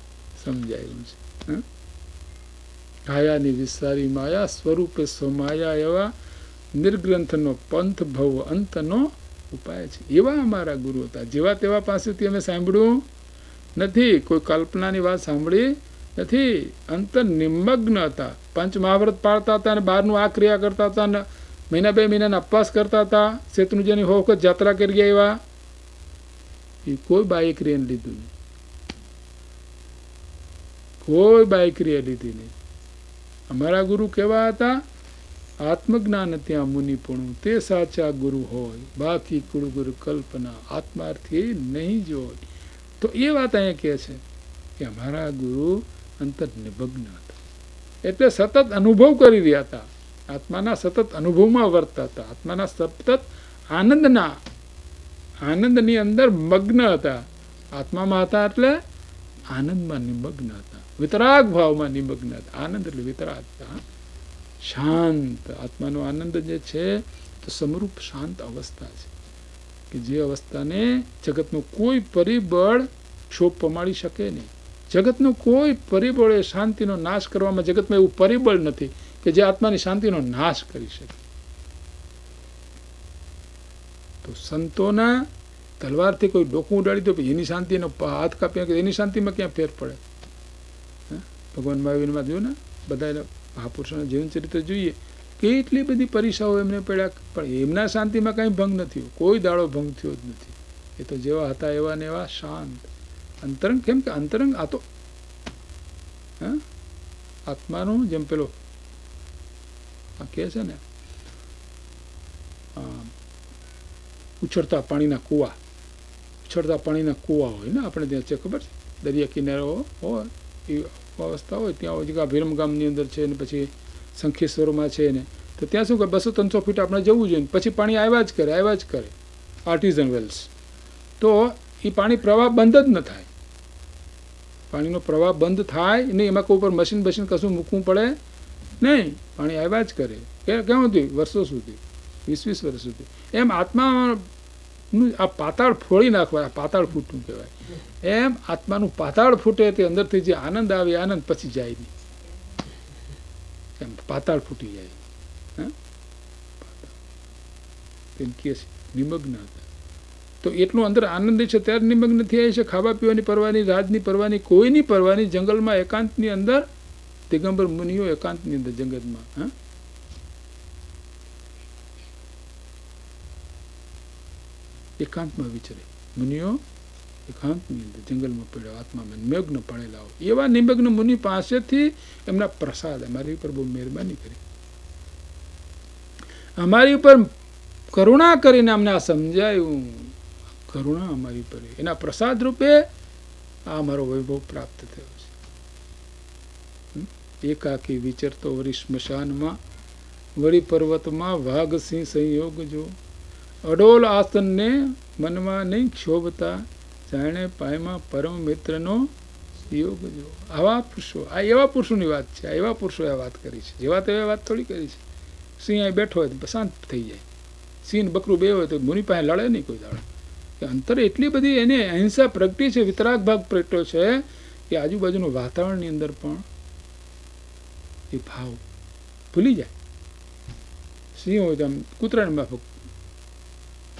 સમજાયું છે. કાયાની વિસ્તારી માયા સ્વરૂપે સ્વમાયા એવા નિર્ગ્રંથનો પંથ ભવ અંતનો ઉપાય છે. એવા અમારા ગુરુ હતા. જેવા તેવા પાસેથી અમે સાંભળ્યું નથી. કોઈ કલ્પનાની વાત સાંભળી નથી. અંતર નિમગ્ન હતા. પંચ મહાવ્રત પાળતા હતા અને બહારનું આ ક્રિયા કરતા હતા અને મહિના 2 મહિનાના અપવાસ કરતા હતા. શેત્રુંજયની વખત જાત્રા કરી ગયા. એવા એ કોઈ બાહ્ય ક્રિયાને લીધું નહીં. કોઈ બાહ્ય ક્રિયા લીધી નહીં. અમારા ગુરુ કેવા હતા? આત્મજ્ઞાન ત્યાં મુનિપણું તે સાચા ગુરુ હોય, બાકી કુળગુરુ કલ્પના આત્માર્થી નહીં જોય. તો એ વાત અહીંયા કહે છે કે અમારા ગુરુ અંતર નિમગ્ન હતા. એટલે સતત અનુભવ કરી રહ્યા હતા. આત્માના સતત અનુભવમાં વર્તા હતા. આત્માના સતત આનંદની અંદર મગ્ન હતા. આત્મામાં હતા એટલે આનંદમાં નિમગ્ન હતા. વિતરાગ ભાવમાં નિમગ્ન હતા. આનંદ એટલે વિતરાગ, શાંત. આત્માનો આનંદ જે છે તો સમરૂપ શાંત અવસ્થા છે કે જે અવસ્થાને જગતનું કોઈ પરિબળ ક્ષોભ પમાડી શકે નહીં. જગતનું કોઈ પરિબળ એ શાંતિનો નાશ કરવામાં, જગતમાં એવું પરિબળ નથી કે જે આત્માની શાંતિનો નાશ કરી શકે. તો સંતોના તલવારથી કોઈ ડોકું ઉડાડી દો એની શાંતિનો હાથ કાપી, એની શાંતિમાં ક્યાં ફેર પડે? ભગવાન મહાવીરમાં જોયું ને, બધા મહાપુરુષોના જીવન ચરિત્ર જોઈએ, કેટલી બધી પરીક્ષાઓ એમને પડ્યા, પણ એમના શાંતિમાં કંઈ ભંગ નથી. કોઈ દાડો ભંગ થયો જ નથી. એ તો જેવા હતા એવા ને એવા શાંત અંતરંગ. કેમ કે અંતરંગ આ તો આત્માનું જેમ પેલો આ કહે છે ને, ઉછળતા પાણીના કૂવા હોય ને આપણે ત્યાં છે, ખબર છે? દરિયા કિનારો હોય એ અવસ્થા હોય ત્યાં જગ્યા વિરમગામની અંદર છે ને પછી શંખેશ્વરમાં છે ને, તો ત્યાં શું કે 200-300 ફીટ આપણે જવું જોઈએ. પછી પાણી આવ્યા જ કરે આર્ટિઝન વેલ્સ. તો એ પાણી પ્રવાહ બંધ જ ન થાય. પાણીનો પ્રવાહ બંધ થાય નહીં, એમાં કોઈ ઉપર મશીન બશીન કશું મૂકવું પડે નહીં, પાણી આવ્યા જ કરે. કેમ હતું? વર્ષો સુધી, 20-20 વર્ષ સુધી. એમ આત્માનું આ પાતાળ ફોડી નાખવા, પાતાળ ફૂટવું કહેવાય. એમ આત્માનું પાતાળ ફૂટે તે અંદરથી જે આનંદ આવે, આનંદ પછી જાય નહીં. એમ પાતાળ ફૂટી જાય. તેમ કે છે નિમગ્ન હતા. તો એટલું અંદર આનંદ છે ત્યારે નિમગ્ન થઈ છે. ખાવા પીવાની પરવાની, રાજની પરવાની, કોઈની પરવાની, જંગલમાં એકાંતની અંદર, દિગંબર મુનિઓ એકાંતની અંદર જંગલમાં એકાંતમાં વિચરે. મુનિઓ એકાંતની અંદર જંગલમાં પડ્યા, આત્મામાં નિમગ્ન પડેલા હોય. એવા નિમગ્ન મુનિ પાસેથી એમના પ્રસાદ, અમારી ઉપર બહુ મહેરબાની કરી, અમારી ઉપર કરુણા કરીને અમને આ સમજાયું. કરુણા અમારી પર, એના પ્રસાદ રૂપે આ અમારો વૈભવ પ્રાપ્ત થયો છે. એકાકી વિચરતો વળી સ્મશાનમાં, વળી પર્વતમાં વાઘ સિંહ સંયોગ જો, અડોલ આસનને મનમાં નહીં ક્ષોભતા, જાણે પાયમાં પરમ મિત્રનો યોગ જો. આવા પુરુષો, આ એવા પુરુષોની વાત છે. આ એવા પુરુષોએ આ વાત કરી છે. જેવા તેવા વાત થોડી કરી છે. સિંહ અહીં બેઠો હોય તો શાંત થઈ જાય. સિંહ બકરું બે હોય તો મુનિ પાસે લડે નહીં કોઈ દાડો. અંતર એટલી બધી એને અહિંસા પ્રગટી છે, વિતરાગ ભાગ પ્રગટ્યો છે કે આજુબાજુનું વાતાવરણની અંદર પણ એ ભાવ ભૂલી જાય. સિંહ હોય તો આમ કૂતરાની માફક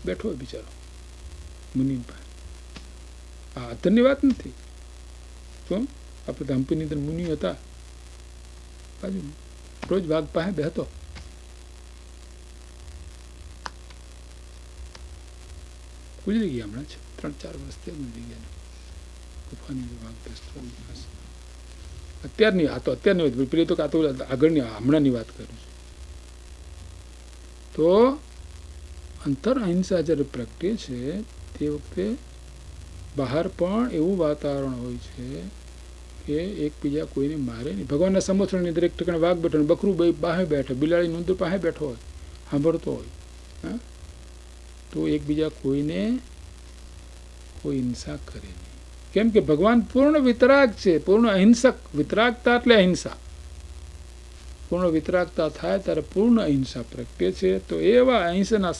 બેઠો હોય બિચારો મુનિ પાસે. આ અત્યારની વાત નથી. તો આપણે તો હમ્પીની અંદર મુનિ હતા, બાજુ રોજ વાઘ પાસે બેહતો. ગુજરી ગયા હમણાં છે, 3-4 વર્ષ ત્યાં ગુજરી ગયા. ગુફાની વાઘ બેસતો. અત્યારની આ તો અત્યારની વાત, પેલી તો આ તો આગળની હમણાંની વાત કરું છું. તો અંતર અહિંસા જ્યારે પ્રગટે છે તે વખતે બહાર પણ એવું વાતાવરણ હોય છે કે એકબીજા કોઈને મારે નહીં. ભગવાનના સમોસણની દરેક ઠેકાણે વાઘ બેઠો, બકરું પાસે બેઠો, બિલાડી નૂંદર પાસે બેઠો હોય, સાંભળતો હોય. હા, તો એકબીજા કોઈને કોઈ હિંસા કરે નહીં. કેમ કે ભગવાન પૂર્ણ વિતરાગ છે, પૂર્ણ અહિંસક. વિતરાગતા એટલે અહિંસા. પૂર્ણ વિતરાગતા થાય ત્યારે પૂર્ણ અહિંસા પ્રગટે છે. તો એવા અહિંસાના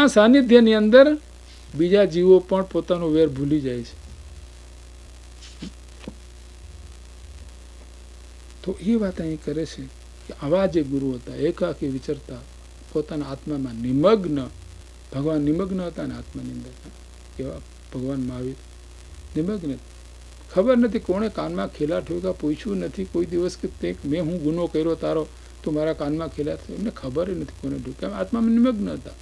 સાનિધ્યની અંદર બીજા જીવો પણ પોતાનો વેર ભૂલી જાય છે. તો એ વાત અહીં કરે છે કે આવા જે ગુરુ હતા, એકાકી વિચરતા, પોતાના આત્મામાં નિમગ્ન, ભગવાન નિમગ્ન હતા ને આત્માની અંદર. એવા ભગવાન મહાવીર નિમગ્ન. ખબર નથી કોણે કાનમાં ખેલા ઠોકા, પૂછ્યું નથી કોઈ દિવસ કે તે મેં હું ગુનો કર્યો તારો, તું મારા કાનમાં ખેલા થયો. એમને ખબર નથી કોને ઠોક્યા. આત્મામાં નિમગ્ન હતા.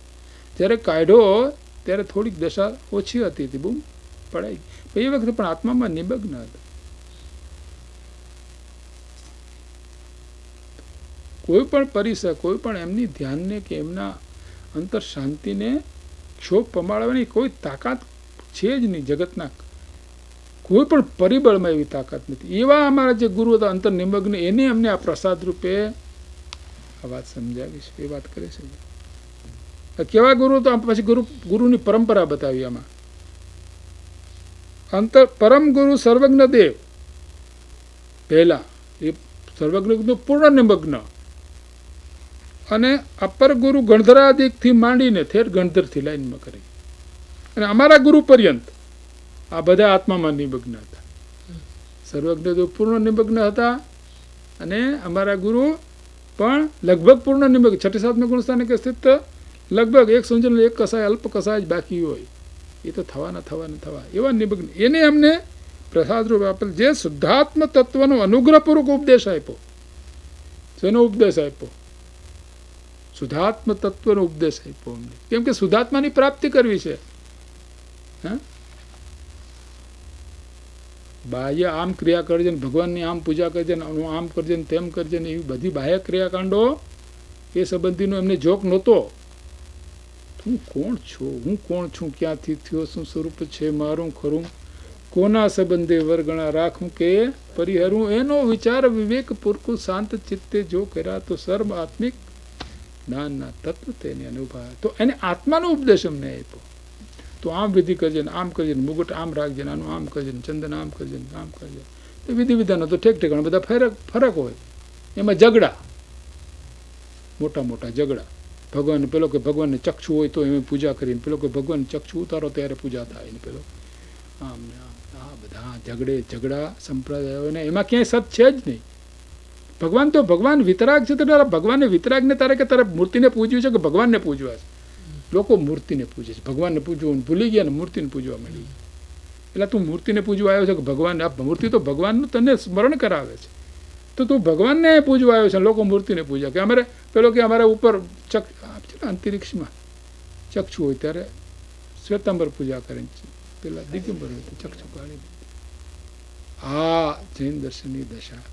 જ્યારે કાઢ્યો ત્યારે થોડીક દશા ઓછી હતી, બહુ પડાઈ. એ વખતે પણ આત્મામાં નિમગ્ન હતા. કોઈ પણ પરિસર, કોઈ પણ એમની ધ્યાનને કે એમના અંતર શાંતિને ક્ષોભ પમાડવાની કોઈ તાકાત છે જ નહીં. જગતના કોઈ પણ પરિબળમાં એવી તાકાત નથી. એવા અમારા જે ગુરુ હતા અંતર નિમગ્ન, એને અમને આ પ્રસાદ રૂપે આ વાત સમજાવી છે. એ વાત કરે છે. કેવા ગુરુ તો પછી ગુરુની પરંપરા બતાવી આમાં. અંતર પરમ ગુરુ સર્વજ્ઞ દેવ પહેલા, એ સર્વજ્ઞ પૂર્ણ નિમગ્ન. અને અપર ગુરુ ગણધરાદિકથી માંડીને થેર ગણધરથી લાઈનમાં કરી. અને અમારા ગુરુ પર્યંત આ બધા આત્મામાં નિમગ્ન હતા. સર્વજ્ઞ દેવ પૂર્ણ નિમગ્ન હતા અને અમારા ગુરુ પણ લગભગ પૂર્ણ નિમગ્ન. 6-7 ગુણસ્થાને કે સ્થિત લગભગ એક સંજન એક કસાય, અલ્પ કસાય જ બાકી હોય. એ તો થવા એવા નિમગ્ન. એને અમને પ્રસાદ રૂપ આપેલ, જે શુદ્ધાત્મ તત્વનો અનુગ્રહપૂર્વક ઉપદેશ આપ્યો. જેનો ઉપદેશ આપ્યો? શુદ્ધાત્મ તત્વનો ઉપદેશ આપ્યો અમને. કેમ કે શુદ્ધાત્માની પ્રાપ્તિ કરવી છે. હા, બાહ્ય આમ ક્રિયા કરજે, ભગવાનની આમ પૂજા કરજે, આમ કરજે, તેમ કરજે, એવી બધી બાહ્ય ક્રિયાકાંડો એ સંબંધીનો એમને જોક નહોતો. હું કોણ છું, ક્યાંથી થયો, શું સ્વરૂપ છે મારું ખરું, કોના સંબંધે વર્ગણા રાખું કે પરિહરું, એનો વિચાર વિવેક પૂરકું શાંત ચિત્તે જો કર્યા તો સર્વ આત્મિક જ્ઞાનના તત્વ તેને અનુભવ. તો એને આત્માનો ઉપદેશ અમને આપ્યો. તો આમ વિધિ કરજે ને આમ કરજે ને મુગટ આમ રાખજે ને આનું આમ કરજે ને ચંદન આમ કરજે ને આમ કરજે. તો વિધિ વિધાનો તો ઠેક ઠેકાણા બધા ફરક હોય. એમાં ઝઘડા, મોટા મોટા ઝઘડા. ભગવાન પેલો કે ભગવાનને ચક્ષુ હોય તો એમ પૂજા કરીને, પેલો કે ભગવાન ચક્ષુ ઉતારો ત્યારે પૂજા થાય ને પેલો આમ ને આમ. આ બધા ઝઘડા સંપ્રદાયો ને એમાં ક્યાંય સત છે જ નહીં. ભગવાન તો ભગવાન વિતરાગ છે. તો તારા ભગવાનને વિતરાગને તારે કે તારે મૂર્તિને પૂજ્યું છે કે ભગવાનને પૂજવા છે? લોકો મૂર્તિને પૂજે છે. ભગવાનને પૂજવું ભૂલી ગયા ને મૂર્તિને પૂજવા માંડી. એટલે તું મૂર્તિને પૂજવા આવ્યો છે કે ભગવાન? આ મૂર્તિ તો ભગવાનનું તને સ્મરણ કરાવે છે. તો તું ભગવાનને પૂજવા આવ્યો છે, લોકો મૂર્તિને પૂજા. કે અમારે પેલો કે અમારા ઉપર અંતરિક્ષમાં ચક્ષુ હોય ત્યારે શ્વેતાંબર પૂજા કરે છે, પેલા દિગંબર હોય તો ચક્ષુ કાઢી. આ જૈન દર્શનની દશા.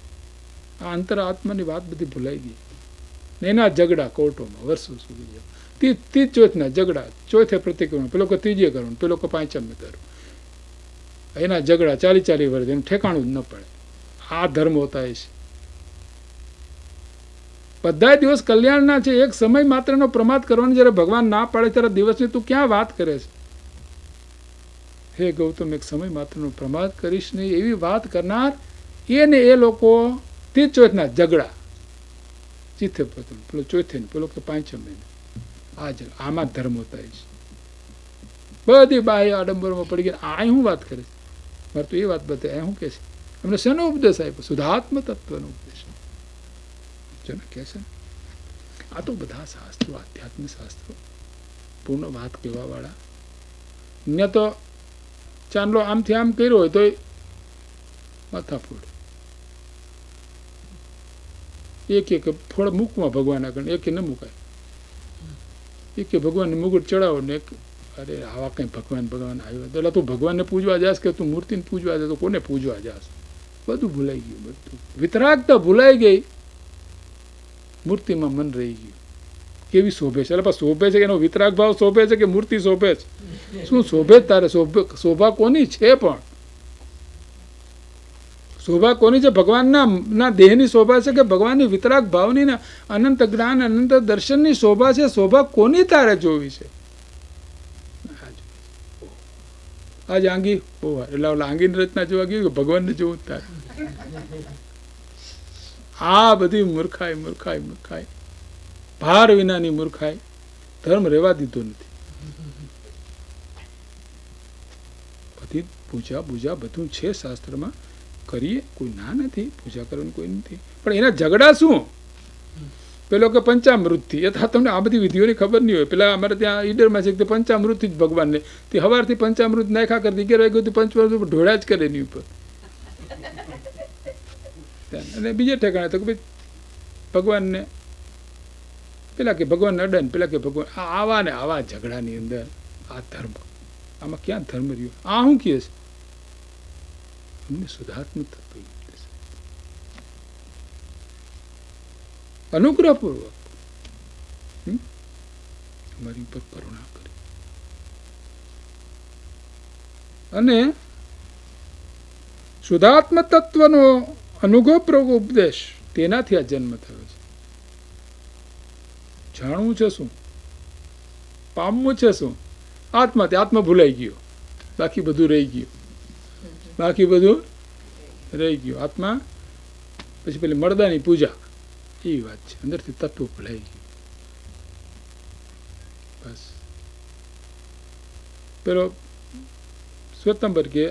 આ અંતરાત્માની વાત બધી ભૂલાઈ ગઈ. એના ઝઘડા કોર્ટોમાં વર્ષો સુધી. તીજ ચોથના ઝઘડા, ચોથે પ્રતિક્રમણ, પેલો કે ત્રીજે કરવું, પેલો કે પાંચમે કરવું. એના ઝઘડા 40 વર્ષ, એનું ઠેકાણું જ ન પડે. આ ધર્મ હોતા છે. બધા દિવસ કલ્યાણના છે. એક સમય માત્રનો પ્રમાદ કરવાનો જ્યારે ભગવાન ના પાડે ત્યારે દિવસની તું ક્યાં વાત કરે છે? હે ગૌતમ, એક સમય માત્રનો પ્રમાદ કરીશ નહીં એવી વાત કરનાર એ લોકો તીજ ચોથના ઝઘડા, ચીથે પેલો ચોથે ને પેલો કે પાંચમે, આમાં ધર્મ હોતા છે. બધી બાહ્ય આડંબરોમાં પડી ગઈ. આ શું વાત કરે છે? મારે તો એ વાત બતાવે. શું કે છે? એમને શેનો ઉપદેશ આપ્યો? શુદ્ધાત્મ તત્વનો ઉપદેશ કહે છે. આ તો બધા શાસ્ત્રો, આધ્યાત્મિક શાસ્ત્રો, પૂર્ણ વાત કહેવા વાળા. ને તો ચાંદલો આમથી આમ કર્યો હોય તો માથા ફોડ. એક ફોડ મૂકવા ભગવાન આગળ, એક ન મુકાય. એક ભગવાનને મુગટ ચડાવો ને એક અરે આવા કંઈ ભગવાન આવ્યો. એટલે તું ભગવાનને પૂજવા જાસ કે તું મૂર્તિને પૂજવા જાય? તો કોને પૂજવા જાસ? બધું ભૂલાઈ ગયું. બધું વિતરાગતા ભૂલાઈ ગઈ. મૂર્તિમાં મન રહી ગયું. કેવી શોભે છે? એટલે શોભે છે કે એનો વિતરાગ ભાવ શોભે છે કે મૂર્તિ શોભે છે? શું શોભે તારે? શોભા કોની છે? પણ શોભા કોની છે? ભગવાનના દેહની શોભા છે કે ભગવાનની વિતરાગ ભાવની ને અનંત જ્ઞાન અનંત દર્શનની શોભા છે? શોભા કોની તારે જોવી છે? આજ આંગી બહુ એટલે આંગીની રચના જોવા ગયું કે ભગવાનને જોવું તારે? આ બધી મૂર્ખાઈ, ભાર વિનાની મૂર્ખાઈ. ધર્મ રહેવા દીધો નથી. બધી પૂજા બધું છે શાસ્ત્રમાં, કરીએ, કોઈ ના નથી. પૂજા કરવાનું કોઈ નથી. પણ એના ઝઘડા શું? પેલો કે પંચામૃતથી. એ તમને આ બધી વિધિઓની ખબર નહીં હોય. પેલા અમારે ત્યાં ઈડરમાં છે કે પંચામૃતથી જ ભગવાનને, તે સવારથી પંચામૃત નાખ્યા કરતી, 11 વાગ્યાથી પંચામૃત ઢોળ્યા જ કરે એની ઉપર. અને બીજે ઠેકાણે તો કે ભાઈ ભગવાનને, પેલા કે ભગવાનને અડન, પેલા કે ભગવાન. આવા ને આવા ઝઘડાની અંદર આ ધર્મ, આમાં ક્યાં ધર્મ રહ્યો? આ શું કહે છે? અમને શુદ્ધાત્મ તત્વ અનુગ્રહપૂર્વક અમારી ઉપર કરુણા કરી અને શુદ્ધાત્મ તત્વનો અનુગ્રહપૂર્વક ઉપદેશ, તેનાથી આ જન્મ થયો છે. જાણવું છે શું? પામવું છે શું? આત્મા ભૂલાઈ ગયો, બાકી બધું રહી ગયું. આત્મા પછી પેલી મળદાની પૂજા, એવી વાત છે. અંદરથી તત્વ ભૂલાઈ ગયું. બસ પેલો શ્વેતાંબર કે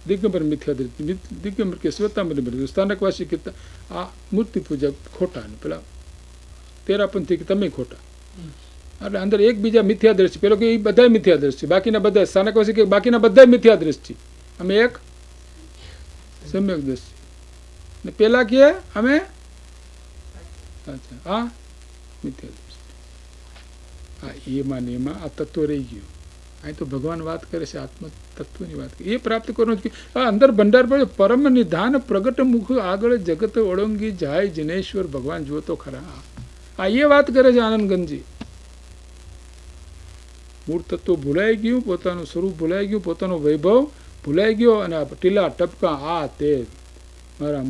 દિગંબર મિથ્યા દ્રષ્ટિ, દિગંબર કે શ્વેતાંબર સ્થાનકવાસી કે આ મૂર્તિ પૂજા ખોટા, ને પેલા તેરાપંથી કે તમે ખોટા. એટલે અંદર એકબીજા મિથ્યા દ્રષ્ટિ. પેલો કે એ બધા મિથ્યા દ્રષ્ટિ, બાકીના બધા સ્થાનકવાસી કે બાકીના બધા મિથ્યા દ્રષ્ટિ, અમે એક સમ્યક દ્રષ્ટિ. ને પેલા કે અમે આ મિથ્યા દ્રષ્ટિ. હા, એમાં ને એમાં આ તત્વ રહી ગયું. અહીં તો ભગવાન વાત કરે છે, આત્મ તત્વની વાત કરે. એ પ્રાપ્ત કરવાનું આ અંદર ભંડાર પડે. પરમ નિધાન પ્રગટ મુખ આગળ જગત ઓળંગી જાય જિનેશ્વર ભગવાન જુઓ તો ખરા. આ એ વાત કરે છે આનંદગંજી. મૂળ તત્વ ભૂલાઈ ગયું, પોતાનું સ્વરૂપ ભૂલાઈ ગયું, પોતાનો વૈભવ ભૂલાઈ ગયો. અને આ ટીલા ટપકા આ તે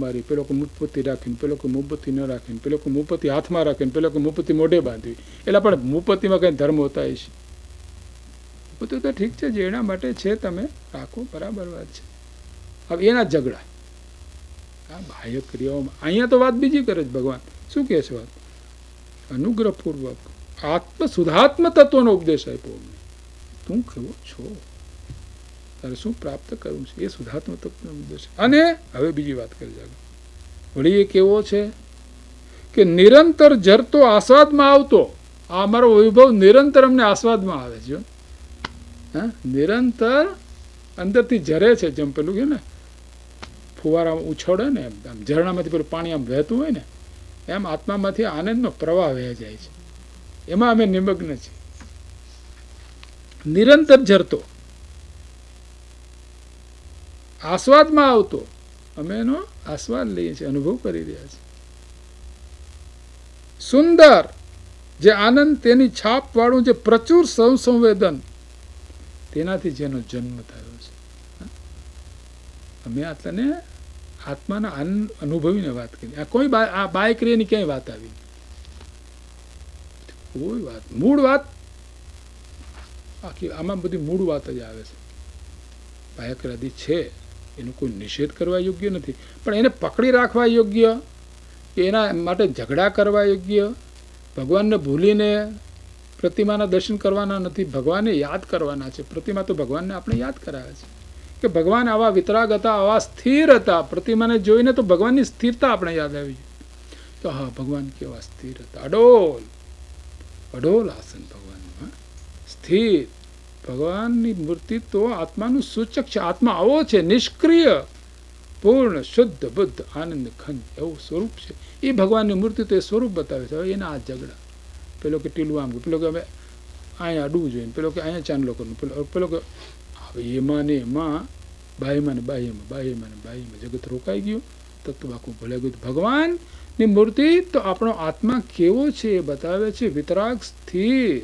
મારી, પેલો કે મુપતિ રાખીને, પેલો કે મુપતિ ન રાખીને, પેલો કે મુપતિ હાથમાં રાખીને, પેલો કે મુપતિ મોઢે બાંધવી. એટલે પણ મુપતિમાં કઈ ધર્મ હોતા છે? બધું તો ઠીક છે, જેના માટે છે તમે રાખો, બરાબર વાત છે. હવે એના ઝઘડા આ બાહ્ય ક્રિયાઓમાં, અહીંયા તો વાત બીજી કરે છે ભગવાન. શું કહે છે વાત? અનુગ્રહપૂર્વક શુદ્ધાત્મ તત્વનો ઉપદેશ આપ્યો અમને. તું કેવો છો, તારે શું પ્રાપ્ત કરવું છે, એ શુદ્ધાત્મ તત્વનો ઉપદેશ. અને હવે બીજી વાત કરી જાગો. વળી એ કેવો છે કે નિરંતર જરતો આસ્વાદમાં આવતો. આ અમારો વૈભવ નિરંતર અમને આસ્વાદમાં આવે છે. હા, નિરંતર અંદરથી ઝરે છે, જેમ પેલું કે ને ફુવારામાં ઉછળે ને, આમ ઝરણામાંથી પેલું પાણી આમ વહેતું હોય ને, એમ આત્મામાંથી આનંદનો પ્રવાહ વહે જાય છે. એમાં અમે નિમગ્ન છીએ, નિરંતર ઝરતો, આસ્વાદમાં આવતો. અમે એનો આસ્વાદ લઈએ છીએ, અનુભવ કરી રહ્યા છીએ. સુંદર જે આનંદ, તેની છાપ વાળું જે પ્રચુર સંવેદન, તેનાથી જેનો જન્મ થયો છે. અમે આટલાને આત્માના આનંદ અનુભવીને વાત કરી. આ કોઈ આ બાય ક્રિયાની ક્યાંય વાત આવી? કોઈ વાત, મૂળ વાત આખી આમાં બધી મૂળ વાત જ આવે છે. બાહ્ય ક્રિયાદી છે, એનો કોઈ નિષેધ કરવા યોગ્ય નથી, પણ એને પકડી રાખવા યોગ્ય, કે એના માટે ઝઘડા કરવા યોગ્ય. ભગવાનને ભૂલીને પ્રતિમાના દર્શન કરવાના નથી, ભગવાનને યાદ કરવાના છે. પ્રતિમા તો ભગવાનને આપણે યાદ કરાવે છે કે ભગવાન આવા વિતરાગ હતા, આવા સ્થિર હતા. પ્રતિમાને જોઈને તો ભગવાનની સ્થિરતા આપણે યાદ આવી તો હા, ભગવાન કેવા સ્થિર હતા, અડોલ અડોલ આસન ભગવાનનું, સ્થિર. ભગવાનની મૂર્તિ તો આત્માનું સૂચક છે. આત્મા આવો છે, નિષ્ક્રિય, પૂર્ણ, શુદ્ધ, બુદ્ધ, આનંદ, ખંડ, એવું સ્વરૂપ છે. એ ભગવાનની મૂર્તિ તો એ સ્વરૂપ બતાવે છે. હવે એના આ ઝઘડા, પેલો કે ટીલું આમ, પેલો કે અમે અહીંયા અડવું જોઈએ, પેલો કે અહીંયા ચાંદલો કરવું, પેલો કે હવે એમાં ને એમાં, બાહ્યમાં ને બાહ્યમાં, બાહ્યમાં ને બાહ્યમાં જગત રોકાઈ ગયું, તત્વ આખું ભૂલાઈ ગયું. ભગવાનની મૂર્તિ તો આપણો આત્મા કેવો છે એ બતાવે છે. વિતરાગ, સ્થિર,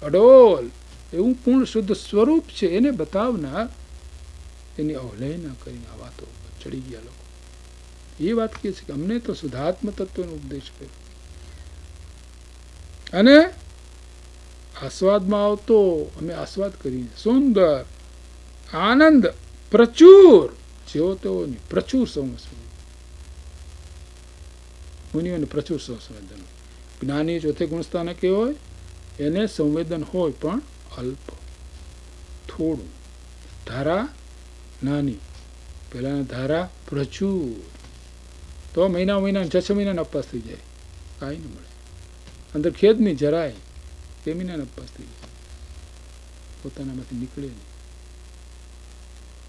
અડોલ, એવું પૂર્ણ શુદ્ધ સ્વરૂપ છે. એને બતાવનાર, એની અવહેલના કરીને આ વાતો ચડી ગયા લોકો. એ વાત કહે છે કે અમને તો શુદ્ધાત્મ તત્વનો ઉપદેશ કર્યો. અને આસ્વાદમાં આવતો, અમે આસ્વાદ કરી. સુંદર, આનંદ, પ્રચુર, જેવો તેઓની પ્રચુર સંવેદન, મુનિઓને પ્રચુર સંવેદન. જ્ઞાની ચોથે ગુણસ્થાને કેવો હોય? એને સંવેદન હોય પણ અલ્પ, થોડું. ધારા નાની, પેલા ધારા પ્રચુર. તો મહિના 6 મહિનાને અપાસ થઈ જાય, કાંઈ ન મળે. અંદર ખેદ નહીં જરાય, તે મહિનાને અપાસ થઈ જાય, પોતાનામાંથી નીકળે નહીં.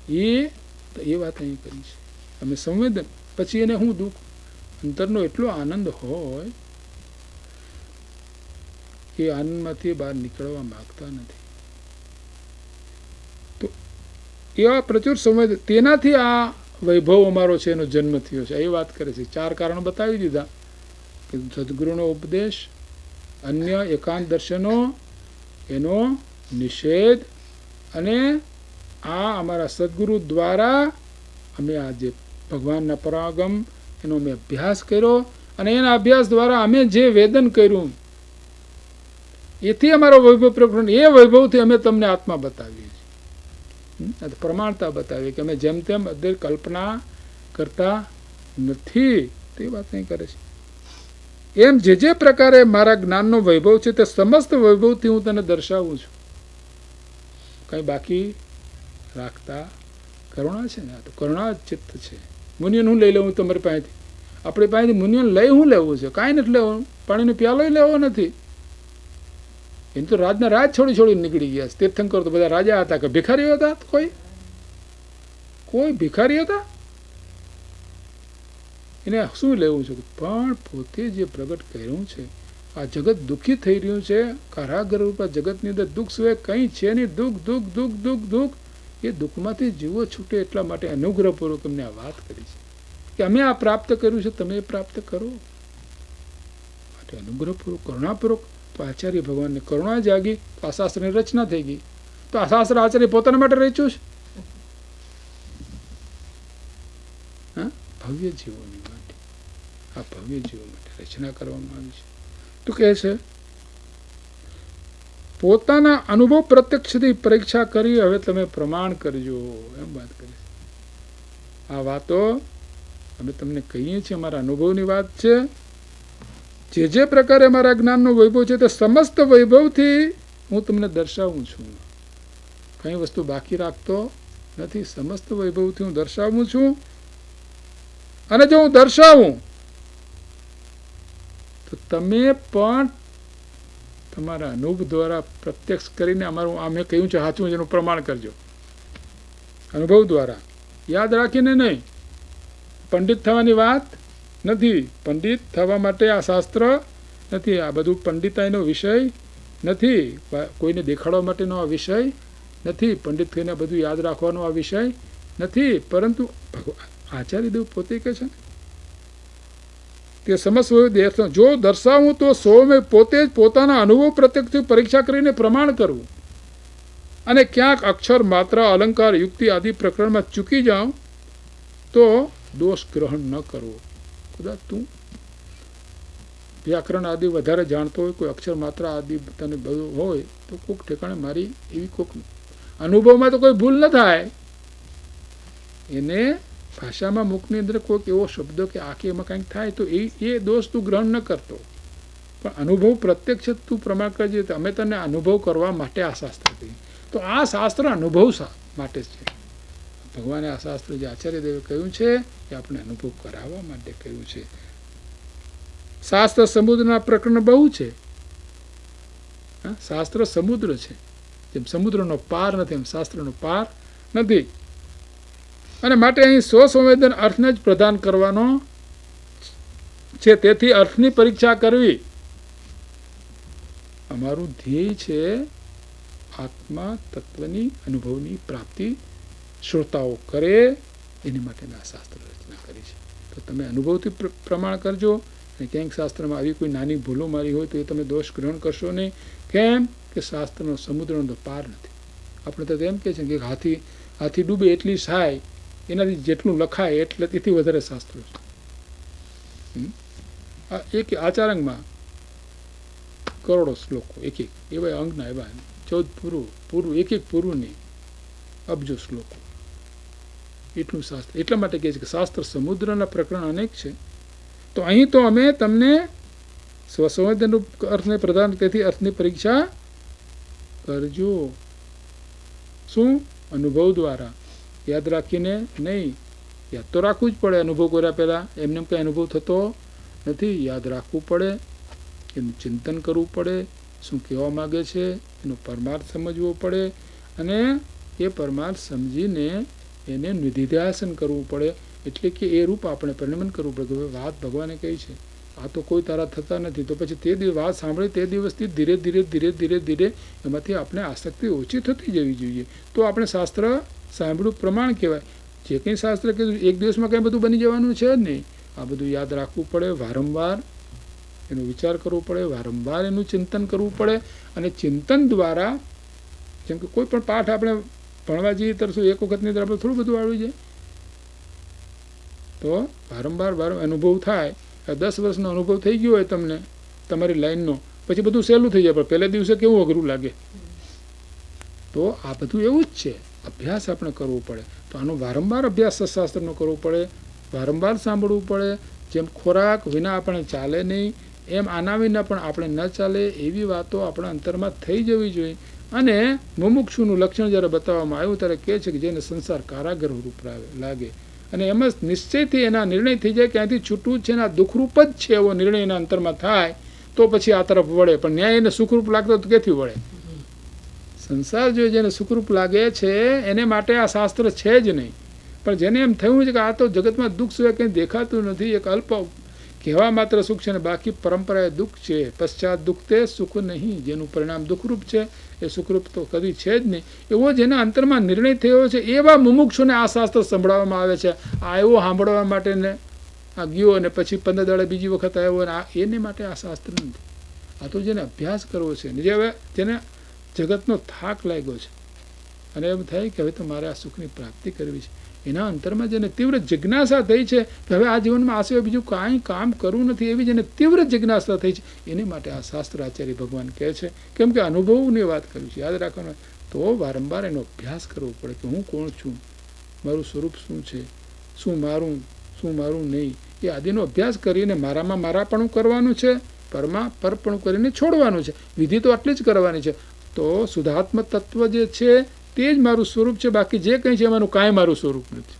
એ વાત અહીં કરી છે. અમે સંવેદન, પછી એને શું દુઃખ, અંતરનો એટલો આનંદ હોય કે આનંદમાંથી બહાર નીકળવા માંગતા નથી. તો એવા પ્રચુર સંવેદ, તેનાથી આ વૈભવ અમારો છે, એનો જન્મ થયો છે. એ વાત કરે છે. 4 કારણો બતાવી દીધા કે સદગુરુનો ઉપદેશ, અન્ય એકાંત દર્શનો, એનો નિષેધ, અને આ અમારા સદગુરુ દ્વારા અમે આ જે ભગવાનના પરાગમ, એનો અમે અભ્યાસ કર્યો, અને એના અભ્યાસ દ્વારા અમે જે વેદન કર્યું, એથી અમારો વૈભવ પ્રકરણ, એ વૈભવથી અમે તમને આત્મા બતાવીએ છીએ. પ્રમાણતા બતાવીએ કે અમે જેમ તેમ કલ્પના કરતા નથી. તે વાત નહીં કરે છે. એમ જે પ્રકારે મારા જ્ઞાનનો વૈભવ છે, તે સમસ્ત વૈભવથી હું તને દર્શાવું છું. કંઈ બાકી રાખતા કરુણા છે ને. આ તો કરુણા જ ચિત્ત છે. મુનિઓને હું લઈ લઉં તમારી પાસેથી? આપણી પાસેથી મુનિઓને લઈ હું લેવું છે? કાંઈ નથી લેવું. પાણીનો પ્યાલો લેવો નથી. એને તો રાજના રાજ છોડી નીકળી ગયા. તીર્થંકર તો બધા રાજા હતા કે ભિખારીઓ હતા? કોઈ ભિખારી હતા? એને શું લેવું છે? પણ પોતે જે પ્રગટ કર્યું છે, આ જગત દુઃખી થઈ રહ્યું છે, કારાગર રૂપા જગતની અંદર દુઃખ સિવાય કંઈ છે નહીં. દુઃખ દુઃખ દુઃખ દુઃખ દુઃખ. એ દુઃખમાંથી જીવો છૂટે એટલા માટે અનુગ્રહપૂર્વક અમને આ વાત કરી છે કે અમે આ પ્રાપ્ત કર્યું છે, તમે પ્રાપ્ત કરો. માટે અનુગ્રહપૂર્વક, કરુણાપૂર્વક. તો આચાર્ય ભગવાનને કરુણા જાગી, તો આ શાસ્ત્રની રચના થઈ ગઈ. તો આ શાસ્ત્ર આચાર્ય પોતાના માટે રચ્યું છે. હા, ભવ્ય જીવોની માટે, આ ભવ્ય જીવો માટે રચના કરવામાં આવી છે. તો કહે છે પોતાના અનુભવ પ્રત્યક્ષથી પરીક્ષા કરી હવે તમે પ્રમાણ કરજો એમ વાત કરી. આ વાતો અમે તમને કહીએ છીએ, અમારા અનુભવની વાત છે. જે પ્રકારે મારા જ્ઞાનનો વૈભવ છે તે સમસ્ત વૈભવથી હું તમને દર્શાવું છું. કઈ વસ્તુ બાકી રાખતો નથી. સમસ્ત વૈભવથી હું દર્શાવું છું. અને જો હું દર્શાવું તો તમે પણ તમારા અનુભવ દ્વારા પ્રત્યક્ષ કરીને અમારું આ મેં કહ્યું છે સાચું એનું પ્રમાણ કરજો. અનુભવ દ્વારા યાદ રાખીને નહીં. પંડિત થવાની વાત નથી. પંડિત થવા માટે આ શાસ્ત્ર નથી. આ બધું પંડિતાઈનો વિષય નથી. કોઈને દેખાડવા માટેનો આ વિષય નથી. પંડિત થઈને બધું યાદ રાખવાનો આ વિષય નથી. પરંતુ આચાર્યદેવ પોતે કહે છે તે સમસ્ત જો દર્શાવું તો સૌમે પોતે જ પોતાના અનુભવ પ્રત્યક્ષથી પરીક્ષા કરીને પ્રમાણ કરવું. અને ક્યાંક અક્ષર માત્ર અલંકાર યુક્તિ આદિ પ્રકરણમાં ચૂકી જાઉં તો દોષ ગ્રહણ ન કરવો. કદાચ તું વ્યાકરણ આદિ વધારે જાણતો હોય, કોઈ અક્ષર માત્ર આદિ તને બધું હોય તો કોઈક ઠેકાણે મારી એવી કોઈક અનુભવમાં તો કોઈ ભૂલ ન થાય. એને ભાષામાં મુખની અંદર કોઈક એવો શબ્દ કે આખી એમાં કંઈક થાય તો એ દોષ તું ગ્રહણ ન કરતો. પણ અનુભવ પ્રત્યક્ષ તું પ્રમાણ કરજે. અમે તને અનુભવ કરવા માટે આ શાસ્ત્ર કહીએ. તો આ શાસ્ત્ર અનુભવ માટે છે. ભગવાને આ શાસ્ત્ર જે આચાર્યદેવે કહ્યું છે એ આપણે અનુભવ કરાવવા માટે કહ્યું છે. શાસ્ત્ર સમુદ્રના પ્રકરણ બહુ છે. શાસ્ત્ર સમુદ્ર છે. જેમ સમુદ્રનો પાર નથી એમ શાસ્ત્રનો પાર નથી. અને માટે અહીં સ્વસંવેદન અર્થને જ પ્રદાન કરવાનો છે. તેથી અર્થની પરીક્ષા કરવી અમારું ધ્યેય છે. આત્મા તત્વની અનુભવની પ્રાપ્તિ શ્રોતાઓ કરે એની માટે આ શાસ્ત્ર રચના કરી છે. તો તમે અનુભવથી પ્રમાણ કરજો. અને ક્યાંક શાસ્ત્રમાં આવી કોઈ નાની ભૂલો મારી હોય તો એ તમે દોષ ગ્રહણ કરશો નહીં. કેમ કે શાસ્ત્રનો સમુદ્રનો તો પાર નથી. આપણે તો એમ કહે છે કે હાથી ડૂબે એટલી સહાય, એનાથી જેટલું લખાય એટલે તેથી વધારે શાસ્ત્રો છે. એક આચારંગમાં કરોડો શ્લોકો, એક એવા અંગના એવા 14 પૂરું એક પૂર્વની અબજો શ્લોકો, એટલું શાસ્ત્ર. એટલા માટે કહે છે કે શાસ્ત્ર સમુદ્રના પ્રકરણ અનેક છે. તો અહીં તો અમે તમને સ્વસંવેદન અર્થને પ્રદાન, તેથી અર્થની પરીક્ષા કરજો. શું? અનુભવ દ્વારા. યાદ રાખીને નહીં. યાદ તો રાખવું જ પડે. અનુભવ કર્યા પહેલાં એમને કંઈ અનુભવ થતો નથી. યાદ રાખવું પડે, એનું ચિંતન કરવું પડે, શું કહેવા માગે છે એનો પરમાર્થ સમજવો પડે, અને એ પરમાર્થ સમજીને એને નિધિધ્યાસન કરવું પડે. એટલે કે એ રૂપ આપણે પરિણમન કરવું પડે કે વાત ભગવાને કહી છે, આ તો કોઈ તારા થતા નથી. તો પછી તે વાત સાંભળી તે દિવસથી ધીરે ધીરે એમાંથી આપણે આસક્તિ ઓછી થતી જવી જોઈએ. તો આપણે શાસ્ત્ર સાંભળ્યું પ્રમાણ કહેવાય. જે કંઈ શાસ્ત્ર કીધું એક દિવસમાં કંઈ બધું બની જવાનું છે જ નહીં. આ બધું યાદ રાખવું પડે, વારંવાર એનો વિચાર કરવો પડે, વારંવાર એનું ચિંતન કરવું પડે. અને ચિંતન દ્વારા, જેમ કે કોઈ પણ પાઠ આપણે ભણવા જઈએ તરશું એક વખતની અંદર આપણે થોડું બધું આવડી જાય. તો વારંવાર અનુભવ થાય. 10 વર્ષનો અનુભવ થઈ ગયો હોય તમને તમારી લાઈનનો, પછી બધું સહેલું થઈ જાય. પણ પહેલા દિવસે કેવું અઘરું લાગે. તો આ બધું એવું જ છે. અભ્યાસ આપણે કરવો પડે. તો આનો વારંવાર અભ્યાસ શાસ્ત્રનો કરવો પડે, વારંવાર સાંભળવું પડે. જેમ ખોરાક વિના આપણે ચાલે નહીં, એમ આના વિના પણ આપણે ન ચાલે. એવી વાતો આપણા અંતરમાં થઈ જવી જોઈએ. અને મુમુક્ષુનું લક્ષણ જ્યારે બતાવવામાં આવ્યું ત્યારે કહે છે કે જેને સંસાર કારાગર રૂપ લાગે અને એમ જ નિશ્ચયથી એના નિર્ણય થઈ જાય કે અહીંથી છૂટવું છે ને આ દુઃખરૂપ જ છે એવો નિર્ણય એના અંતરમાં થાય તો પછી આ તરફ વળે. પણ ન્યાય એને સુખરૂપ લાગતો તો ક્યાંથી વળે? સંસાર જો જેને સુખરૂપ લાગે છે એને માટે આ શાસ્ત્ર છે જ નહીં. પણ જેને એમ થયું છે કે આ તો જગતમાં દુઃખ સિવાય કંઈ દેખાતું નથી, એક અલ્પ કહેવા માત્ર સુખ છે ને બાકી પરંપરાએ દુઃખ છે. પશ્ચાત દુઃખ તે સુખ નહીં, જેનું પરિણામ દુઃખરૂપ છે એ સુખરૂપ તો કદી છે જ નહીં. એવો જેના અંતરમાં નિર્ણય થયો છે એવા મુમુક્ષુને આ શાસ્ત્ર સંભળાવવામાં આવે છે. આ એવો સાંભળવા માટે ને આ ગયો અને પછી 15 દાડે બીજી વખત આવ્યો અને એને માટે આ શાસ્ત્ર નથી. આ તો જેને અભ્યાસ કરવો છે, જેને જગતનો થાક લાગ્યો છે, અને એમ થાય કે હવે તો મારે આ સુખની પ્રાપ્તિ કરવી છે. એના અંતરમાં જેને તીવ્ર જિજ્ઞાસા થઈ છે કે હવે આ જીવનમાં આ સિવાય બીજું કાંઈ કામ કરવું નથી, એવી જેને તીવ્ર જિજ્ઞાસા થઈ છે, એને માટે આ શાસ્ત્ર આચાર્ય ભગવાન કહે છે. કેમ કે અનુભવની વાત કર્યું છે, યાદ રાખવાનું. તો વારંવાર એનો અભ્યાસ કરવો પડે કે હું કોણ છું, મારું સ્વરૂપ શું છે, શું મારું નહીં, એ આદિનો અભ્યાસ કરીને મારામાં મારાપણું કરવાનું છે, પરમાં પરપણું કરીને છોડવાનું છે. વિધિ તો આટલી જ કરવાની છે. તો શુદ્ધાત્મ તત્વ જે છે તે જ મારું સ્વરૂપ છે, બાકી જે કંઈ છે એમાંનું કાંઈ મારું સ્વરૂપ નથી.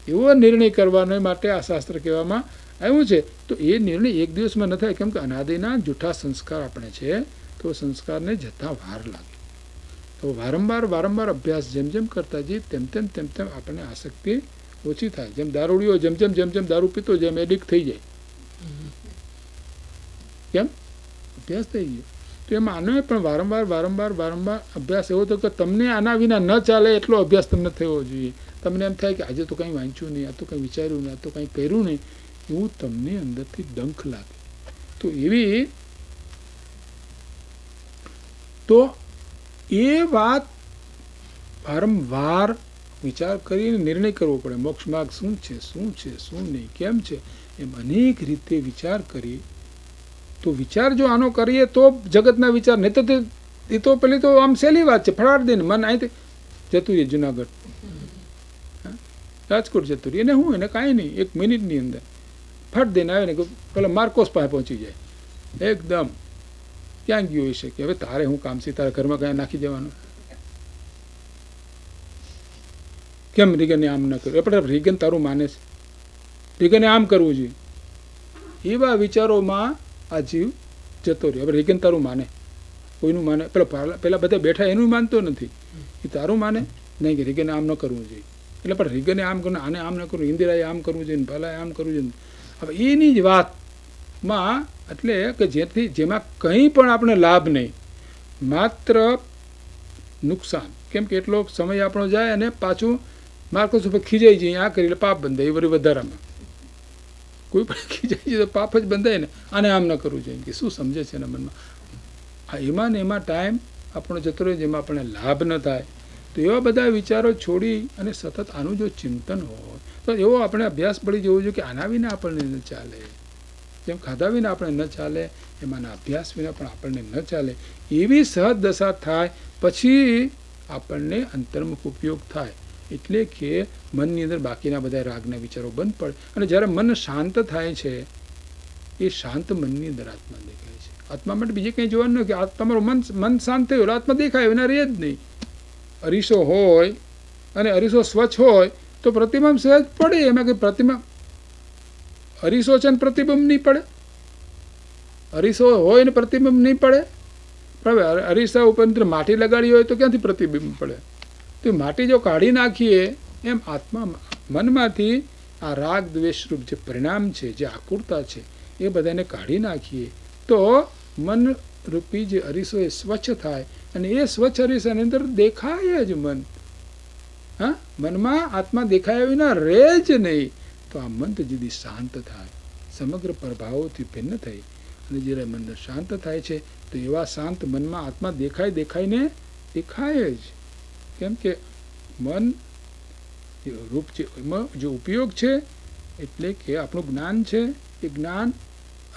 એવો નિર્ણય કરવાનો માટે આ શાસ્ત્ર કહેવામાં આવ્યું છે. તો એ નિર્ણય એક દિવસમાં ન થાય, કેમ કે અનાદિના જૂઠા સંસ્કાર આપણે છે, તો સંસ્કારને જતા વાર લાગે. તો વારંવાર અભ્યાસ જેમ જેમ કરતા જઈએ તેમ તેમ આપણને આસક્તિ ઓછી થાય. જેમ દારૂડીઓ જેમ જેમ દારૂ પીતો જેમ એડિક્ટ થઈ જાય, કેમ અભ્યાસ થઈ ગયો. તો એમાં આનો પણ વારંવાર અભ્યાસ એવો તો કે તમને આના વિના ન ચાલે એટલો અભ્યાસ તમને થવો જોઈએ. તમને એમ થાય કે આજે તો કંઈ વાંચ્યું નહીં, આ તો કંઈ વિચાર્યું નહીં, આ તો કંઈ કર્યું નહીં, એવું તમને અંદરથી ડંખ લાગે. તો એ વાત વારંવાર વિચાર કરીને નિર્ણય કરવો પડે. મોક્ષ માર્ગ શું છે શું નહીં, કેમ છે, એમ અનેક રીતે વિચાર કરી. તો વિચાર જો આનો કરીએ તો જગતના વિચાર, નહીં તો એ તો પેલી તો આમ સહેલી વાત છે, ફળાડ દઈને મન અહીંથી જતું રહે જુનાગઢ, રાજકોટ જતું રહે, એને શું, એને કાંઈ નહીં, 1 મિનિટની અંદર ફટ દઈને આવે ને પેલા માર્કોસ પાસે પહોંચી જાય. એકદમ ક્યાં ગયો હોય છે કે હવે તારે હું કામ છે, તારા ઘરમાં કયા નાખી જવાનું, કેમ રીગને આમ ન કર્યું, આપણે રીગન તારું માને છે, રીગને આમ કરવું જોઈએ, એવા વિચારોમાં આ જીવ જતો રહ્યો. હવે રીગન તારું માને, કોઈનું માને, પેલા બધા બેઠા એનું માનતો નથી, એ તારું માને નહીં કે રીગને આમ ન કરવું જોઈએ, એટલે પણ રીગને આમ કરવું, આને આમ ન કરવું, ઇન્દિરાએ આમ કરવું જોઈએ, ભલાએ આમ કરવું જોઈએ. હવે એની જ વાતમાં એટલે કે જેમાં કંઈ પણ આપણે લાભ નહીં, માત્ર નુકસાન. કેમ કે એટલો સમય આપણો જાય અને પાછું માર્કોસ ઉપર ખીજાઈ જાય, આ કરી એટલે પાપ બંધાય. એ વળી વધારામાં કોઈ પણ ખીજાઈ જાય તો પાપ જ બંધાય ને. આને આમ ન કરવું જોઈએ કે શું સમજે છે એના મનમાં. આ એમાં ને એમાં ટાઈમ આપણો જતો રહે, જેમાં આપણને લાભ ન થાય. તો એવા બધા વિચારો છોડી અને સતત આનું જો ચિંતન હોય તો એવો આપણે અભ્યાસ પડી જવો જોઈએ કે આના વિના આપણને ન ચાલે. જેમ ખાધા વિના આપણે ન ચાલે, એમાંના અભ્યાસ વિના પણ આપણને ન ચાલે. એવી સહજ દશા થાય પછી આપણને અંતર્મુખ ઉપયોગ થાય. એટલે કે મનની અંદર બાકીના બધા રાગના વિચારો બંધ પડે. અને જ્યારે મન શાંત થાય છે, એ શાંત મનની અંદર આત્મા દેખાય છે. આત્મા માટે બીજે કંઈ જોવાનું નથી કે તમારું મન શાંત થયું, આત્મા દેખાય, એના રહે જ નહીં. અરીસો હોય અને અરીસો સ્વચ્છ હોય તો પ્રતિબંબ સહેજ પડે. એમાં કંઈ પ્રતિબંબ, અરીસો છે ને પ્રતિબંબ નહીં પડે, અરીસો હોય ને પ્રતિબિંબ નહીં પડે. પણ અરીસા ઉપર માટી લગાડી હોય તો ક્યાંથી પ્રતિબિંબ પડે? તો માટી જો કાઢી નાખીએ એમ આત્મા મનમાંથી આ રાગ દ્વેષરૂપ જે પરિણામ છે, જે આકુરતા છે, એ બધાને કાઢી નાખીએ તો મનરૂપી જે અરીસો એ સ્વચ્છ થાય. અને એ સ્વચ્છ અરીસાની અંદર દેખાય જ મન. હા, મનમાં આત્મા દેખાયા વિના રહે જ નહીં. તો આ મન જુદી શાંત થાય, સમગ્ર પ્રભાવોથી ભિન્ન થઈ. અને જ્યારે મન શાંત થાય છે તો એવા શાંત મનમાં આત્મા દેખાઈને દેખાય જ. કેમ કે મન રૂપ છે, એમાં જે ઉપયોગ છે એટલે કે આપણું જ્ઞાન છે, એ જ્ઞાન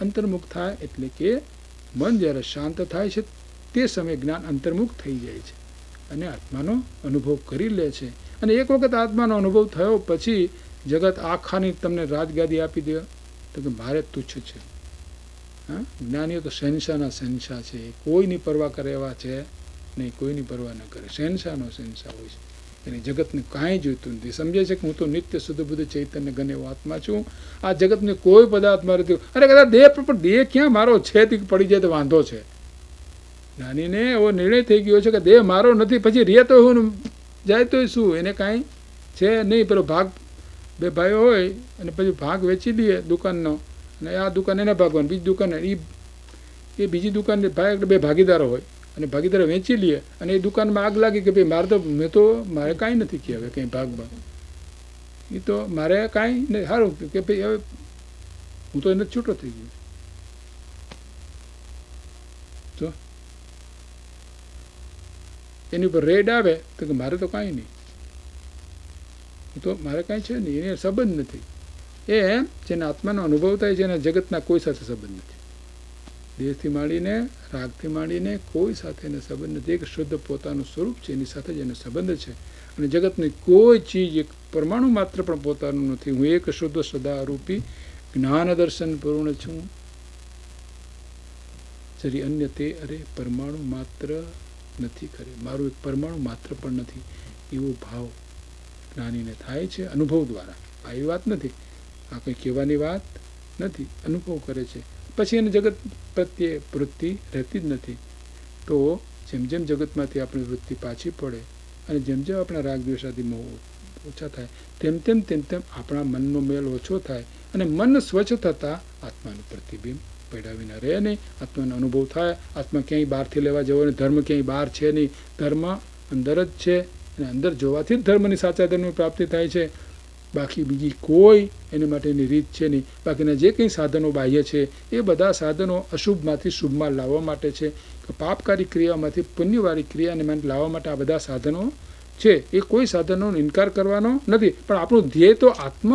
અંતર્મુખ થાય. એટલે કે મન જ્યારે શાંત થાય છે તે સમયે જ્ઞાન અંતર્મુખ થઈ જાય છે અને આત્માનો અનુભવ કરી લે છે. અને એક વખત આત્માનો અનુભવ થયો પછી જગત આખાની તમને રાજગાદી આપી દે તો કે મારે તુચ્છ છે. હા, જ્ઞાનીઓ તો શહેનશાહના શહેનશાહ છે, કોઈની પરવા કરે એવા છે નહીં, કોઈની પરવા ન કરે. શહેનશાહનો શહેનશાહ હોય છે, એને જગતને કાંઈ જોઈતું નથી. સમજે છે કે હું તો નિત્ય શુદ્ધ બુદ્ધ ચૈતન્ય ગણ એવો આત્મા છું, આ જગતને કોઈ પદાર્થ મારે થયું. અરે કદાચ દેહ, પણ દેહ ક્યાં મારો છે તે પડી જાય તો વાંધો છે. જ્ઞાનીને એવો નિર્ણય થઈ ગયો છે કે દેહ મારો નથી, પછી રે તો હું જાય તો શું, એને કાંઈ છે નહીં. પેલો ભાગ, બે ભાઈઓ હોય અને પછી ભાગ વેચી લઈએ દુકાનનો, અને આ દુકાન એને ભાગવાનું, બીજી દુકાન એ બીજી દુકાન ભાઈ, બે ભાગીદારો હોય અને ભાગીદારો વેચી લઈએ અને એ દુકાનમાં આગ લાગી કે ભાઈ મારે કાંઈ નથી કે હવે કંઈ ભાગમાં, એ તો મારે કાંઈ નહીં, સારું કે ભાઈ હવે હું તો એને છૂટો થઈ ગયો. તો એની ઉપર રેડ આવે તો કે મારે તો કાંઈ નહીં, હું તો મારે કાંઈ છે નહીં, એને સંબંધ નથી. એ જેને આત્માનો અનુભવ થાય છે એને જગતના કોઈ સાથે સંબંધ નથી. દેહથી માંડીને રાગથી માંડીને કોઈ સાથે એને સંબંધ નથી. એક શુદ્ધ પોતાનું સ્વરૂપ છે, એની સાથે જ એનો સંબંધ છે. અને જગતની કોઈ ચીજ એક પરમાણુ માત્ર પણ પોતાનું નથી. હું એક શુદ્ધ સદારૂપી જ્ઞાન દર્શન પૂર્ણ છું. જરી અન્ય તે અરે પરમાણુ માત્ર નથી કરે, મારું એક પરમાણુ માત્ર પણ નથી, એવો ભાવ જ્ઞાનીને થાય છે અનુભવ દ્વારા. આ એવી વાત નથી, આ કંઈ કહેવાની વાત નથી, અનુભવ કરે છે. પછી એને જગત પ્રત્યે વૃત્તિ રહેતી જ નથી. તો જેમ જેમ જગતમાંથી આપણી વૃત્તિ પાછી પડે અને જેમ જેમ આપણા રાગ દ્વેષાદી મોહ ઓછા થાય તેમ તેમ તેમ તેમ આપણા મનનો મેલ ઓછો થાય અને મન સ્વચ્છ થતાં આત્માનું પ્રતિબિંબ પડ્યા વિના રહે નહીં. આત્માનો અનુભવ થાય. આત્મા ક્યાંય બહારથી લેવા જવો નહીં, ધર્મ ક્યાંય બહાર છે નહીં, ધર્મ અંદર જ છે અને અંદર જોવાથી જ ધર્મની સાચા ધર્મની પ્રાપ્તિ થાય છે. બાકી બીજી કોઈ એની માટેની રીત છે નહીં. બાકીના જે કંઈ સાધનો બાહ્ય છે એ બધા સાધનો અશુભમાંથી શુભમાં લાવવા માટે છે, પાપકારી ક્રિયામાંથી પુણ્યવાળી ક્રિયાને લાવવા માટે આ બધા સાધનો છે. એ કોઈ સાધનોનો ઇનકાર કરવાનો નથી, પણ આપણું ધ્યેય તો આત્મ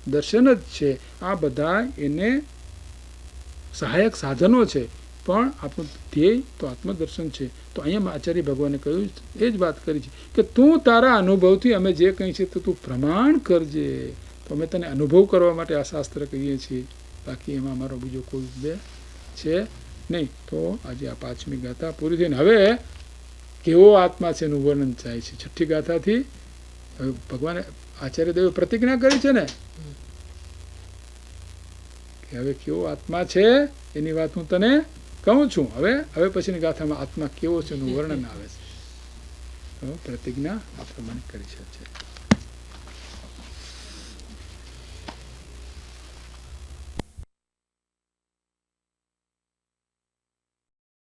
દર્શન જ છે. આ બધા એને સહાયક સાધનો છે, પણ આપણું ધ્યેય તો આત્મદર્શન છે. તો અહીંયા આચાર્ય ભગવાને કહ્યું એ જ વાત કરી છે કે તું તારા અનુભવથી અમે જે કંઈ છે તો તું પ્રમાણ કરજે. તો અમે તને અનુભવ કરવા માટે આ શાસ્ત્ર કહીએ છીએ, બાકી એમાં અમારો બીજો કોઈ ઉદ્દેશ છે નહીં. તો આજે આ 5મી ગાથા પૂરી થઈને હવે કેવો આત્મા છે એનું વર્ણન થાય છે. 6ઠ્ઠી ગાથાથી હવે ભગવાને આચાર્ય દેવે પ્રતિજ્ઞા કરી છે ને કે હવે કેવો આત્મા છે એની વાત હું તને કહું છું. હવે પછીની ગાથામાં આત્મા કેવો છે એનું વર્ણન આવે છે. તો પ્રતિજ્ઞા આ પ્રમાણે કરી છે.